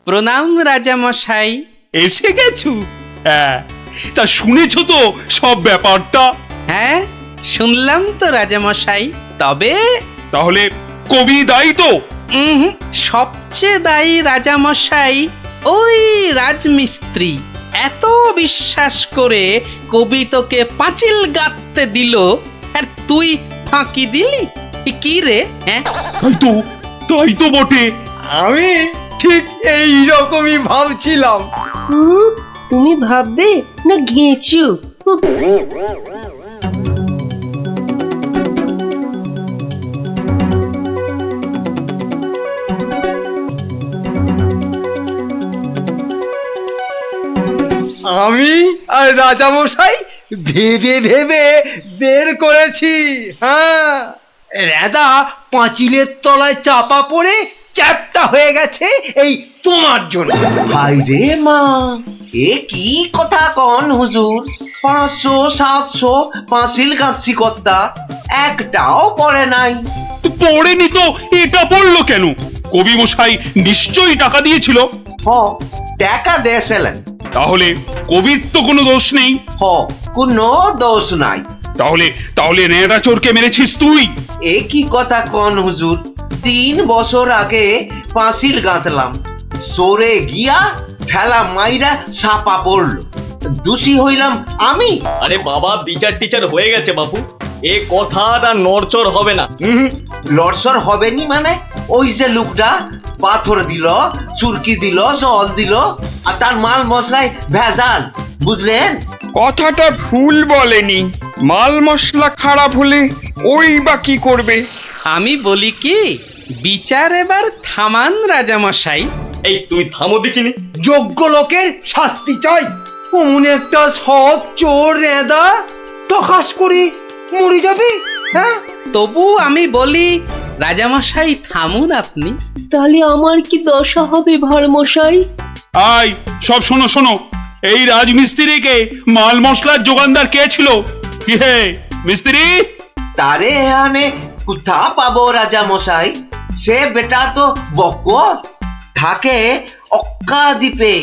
প্রণাম রাজামশাই। এসে গেছো? হ্যাঁ, তা শুনেছ তো সব ব্যাপারটা? হ্যাঁ, শুনলাম তো রাজামশাই। তবে তাহলে কবি দায়ী তো? সবচেয়ে দায়ী রাজামশাই ওই রাজমিস্ত্রি। এত বিশ্বাস করে কবি তোকে পাঁচিল গাঁথতে দিল, আর তুই ফাঁকি দিলি। কি রে? হ্যাঁ, তাই তো বটে। আমি ঠিক এই রকমই ভাবছিলাম। তুমি ভাববে না ঘেঁচু? আমি আর রাজামশাই ভেবে ভেবে বের করেছি। হ্যাঁ, রেদা পাঁচিলের তলায় চাপা পড়ে চ্যাপটা হয়ে গেছে এই তোমার জন্য। হাই রে মা, এ কি কথা কন হুজুর? 500 700 পাঁচিল গাঁথছি কর্তা, একটাও পড়ে নাই। পড়েনি তো এটা পড়লো কেন? কবি মশাই নিশ্চয়ই টাকা দিয়েছিল। টাকা দিয়েছিলেন। তাহলে কবির তো কোনো দোষ নেই। কোনো দোষ নাই। তাহলে তাহলে রেঁদা চোরকে মেরেছিস তুই? এ কি কথা কন হুজুর? 3 বছর আগে পাঁচিল গাঁথলাম, সরে গিয়া ঠেলা মাইরা ছাপা পড়লো, দোষী হইলাম আমি। আরে বাবা, বিচার টিচার হয়ে গেছে বাপু, এ কথাটা নড়চড় হবে না। লড়সর হবে নি মানে? ওই যে লোকটা পাথর দিল, চুরকি দিল, জল দিল, আর তার মাল মশলায় ভেজাল, বুঝলেন? কথাটা ভুল বলেনি। মাল মশলা খারাপ হলে ওই বা কি করবে? আমি বলি কি, বিচার এবার থামান রাজামশাই। এই তুমি থামো দেখিনি। যোগ্য লোকের শাস্তি চাই। অমন একটা সৎ চোর রেঁদা টকাস করে মরে যাবে। হ্যাঁ, তবু আমি বলি রাজামশাই থামুন আপনি। তাহলে আমার কি দশা হবে ভারমশাই? আয় সব শোনো শোনো, এই রাজমিস্ত্রিকে মাল মশলার যোগানদার কে ছিল? কি হে মিস্ত্রি? তারে এখানে কোথা পাবো রাজা মশাই? সে বেটা তো বকর, থাকে অক্কা দ্বীপে,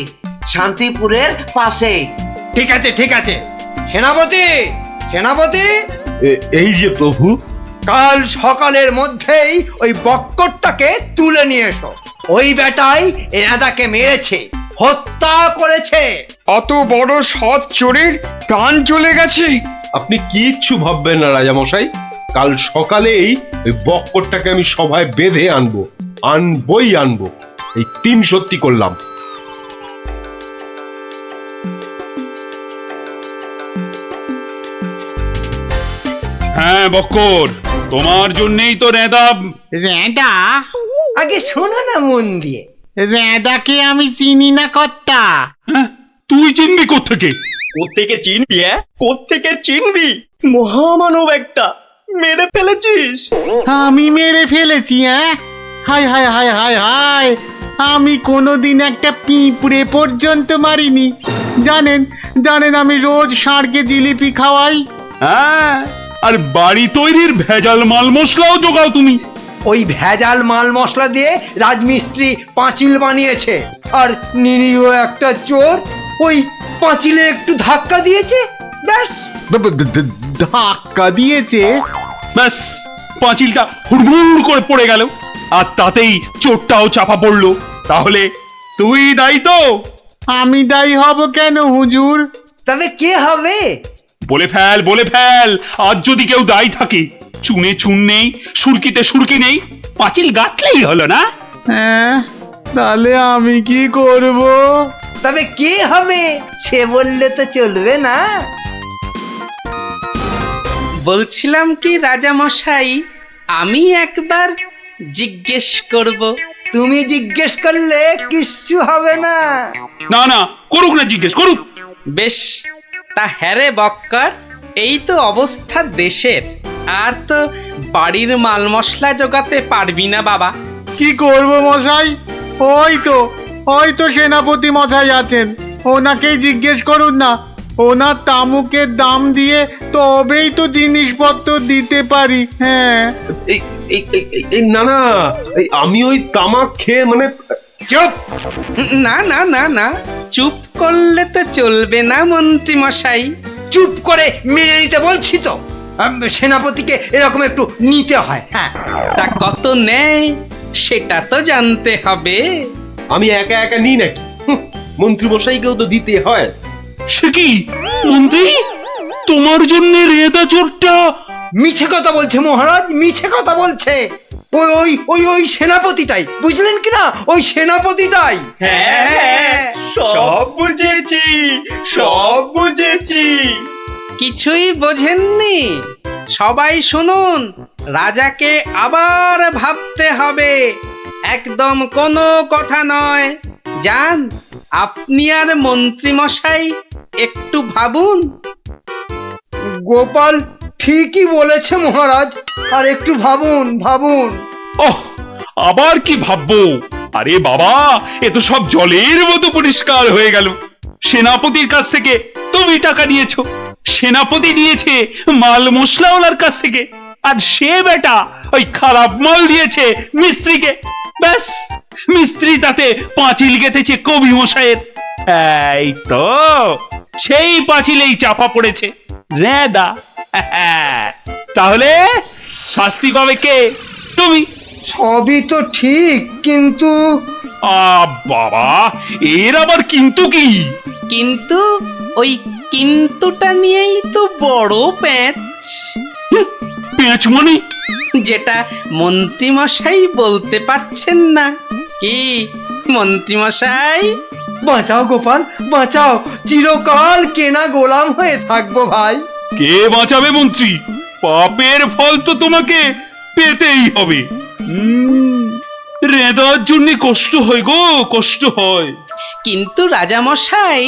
শান্তিপুরের পাশে। ঠিক আছে ঠিক আছে, সেনাপতি সেনাপতি, এই যে প্রভু। কাল সকালের মধ্যেই ওই বক্করটাকে তুলে নিয়ে এসো। ওই বেটাই রেঁদাকে মেরেছে, হত্যা করেছে। অত বড় সৎ চোরের প্রাণ চলে গেছে? আপনি কিচ্ছু ভাববেন না রাজামশাই, কাল সকালেই ওই বক্করটাকে আমি সভায় বেঁধে আনবো, আনবই আনবো। এই 3 সত্যি করলাম। হ্যাঁ বক্কর, তোমার জন্যই তো রেঁদা। রেঁদা? আগে শোনো না মন দিয়ে। রেঁদাকে আমি চিনি না কর্তা। তুই চিনবি কোত্থেকে? কোত্থেকে চিনবি? কোত্থেকে চিনবি? মহামানব একটা, মেরে ফেলেছিস। আমি মেরে ফেলেছি? হায় হায় হায় হায় হায়, আমি কোনোদিন একটা পিঁপড়ে পর্যন্ত মারিনি। জানেন জানেন, আমি রোজ ষাঁড়কে জিলিপি খাওয়াই। হ্যাঁ, আর বাড়ি তৈরির ভেজাল মাল মশলাও জোগাও তুমি। ওই ভেজাল মাল মশলা দিয়ে রাজমিস্ত্রি পাঁচিল বানিয়েছে, আর নিরীহ একটা চোর ওই পাঁচিলে একটু ধাক্কা দিয়েছে, ব্যাস। ধাক্কা দিয়েছে? ব্যাস, পাঁচিলটা হুড়মুড় করে পড়ে গেল, আর তাতেই চোরটাও চাপা পড়লো। তাহলে তুই দায়ী তো? আমি দায়ী হব কেন হুজুর? তবে কে হবে? বলে ফেল বলে ফেল, আজ যদি কেউ দায়ী থাকে। চুনে চুন নেই, সুরকিতে সুরকি নেই, পাঁচিল গাঁথলেই হলো না? হ্যাঁ, তাহলে আমি কি করব? তবে কে হবে সে বললে তো চলবে না। বলছিলাম কি রাজামশাই, আমি একবার জিজ্ঞেস করব। তুমি জিজ্ঞেস করলে কিচ্ছু হবে না। না না, করুক না জিজ্ঞেস করুক। বেশ, তা হ্যাঁ রে বক্কর, এই তো অবস্থা দেশের। আর তো বাড়ির মাল মশলা জোগাতে পারবি না বাবা। কি করব মশাই? ওই তো সেনাপতি মশাই আছেন, ওনাকেই জিজ্ঞেস করুন না। ওনার তামুকের দাম দিয়ে তবেই তো জিনিসপত্র দিতে পারি। হ্যাঁ, না না, আমি ওই তামাক খেয়ে মানে চুপ! না না না না, চুপ করলে তো চলবে না মন্ত্রী মশাই। চুপ করে মেনে নিতে বলছি তো। সেনাপতিকে এরকম একটু নিতে হয়। হ্যাঁ, তা কত নেয় সেটা তো জানতে হবে। আমি একা একা নিই নাকি? মন্ত্রী মশাইকেও তো দিতে হয়। সে কি মন্ত্রী, তোমার জন্য রেদা চোরটা মিছে কথা বলছে মহারাজ, মিছে কথা বলছে। ওই ওই ওই ওই সেনাপতিটাই, বুঝলেন কি না? ওই সেনাপতিটাই। হ্যাঁ, সব বুঝেছি, সব বুঝেছি। কিছুই বোঝেননি? সবাই শুনুন, রাজাকে আবার ভাবতে হবে, একদম কোনো কথা নয়। যান, আপনি আর মন্ত্রী মশাই একটু ভাবুন। গোপাল ঠিকই বলেছে মহারাজ, আর একটু ভাবুন ভাবুন। ওহ, আবার কি ভাববো? আরে বাবা, এ তো সব জলের মতো পরিষ্কার হয়ে গেল। সেনাপতির কাছ থেকে তুমি টাকা নিয়েছো, সেনাপতি নিয়েছে মাল মশলাওয়ালার কাছ থেকে, আর সে বেটা ওই খারাপ মাল দিয়েছে মিস্ত্রিকে। ব্যাস, মিস্ত্রি তাতে পাঁচিল গেঁথেছে কবি মশাইয়ের। এই তো সেই পাঁচিলেই চাপা পড়েছে রেদা। তাহলে শাস্তি পাবে কে? তুমি। সবই তো ঠিক, কিন্তু বাবা, এর আবার কিন্তু কি? কিন্তু ওই কিন্তুটা নিয়েই তো বড় প্যাঁচ। পেঁচ মানে? যেটা মন্ত্রী মশাই বলতে পারছেন না। কি মন্ত্রী মশাই? বাঁচাও গোপাল, বাঁচাও, চিরকাল কেনা গোলাম হয়ে থাকবো ভাই। কে বাঁচাবে মন্ত্রী? পাপের ফল তো তোমাকে পেতেই হবে। রেদার জন্য কষ্ট হয় গো, কষ্ট হয়। কিন্তু রাজা মশাই,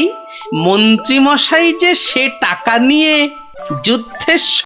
মন্ত্রী মশাই যে সে টাকা নিয়ে যুদ্ধের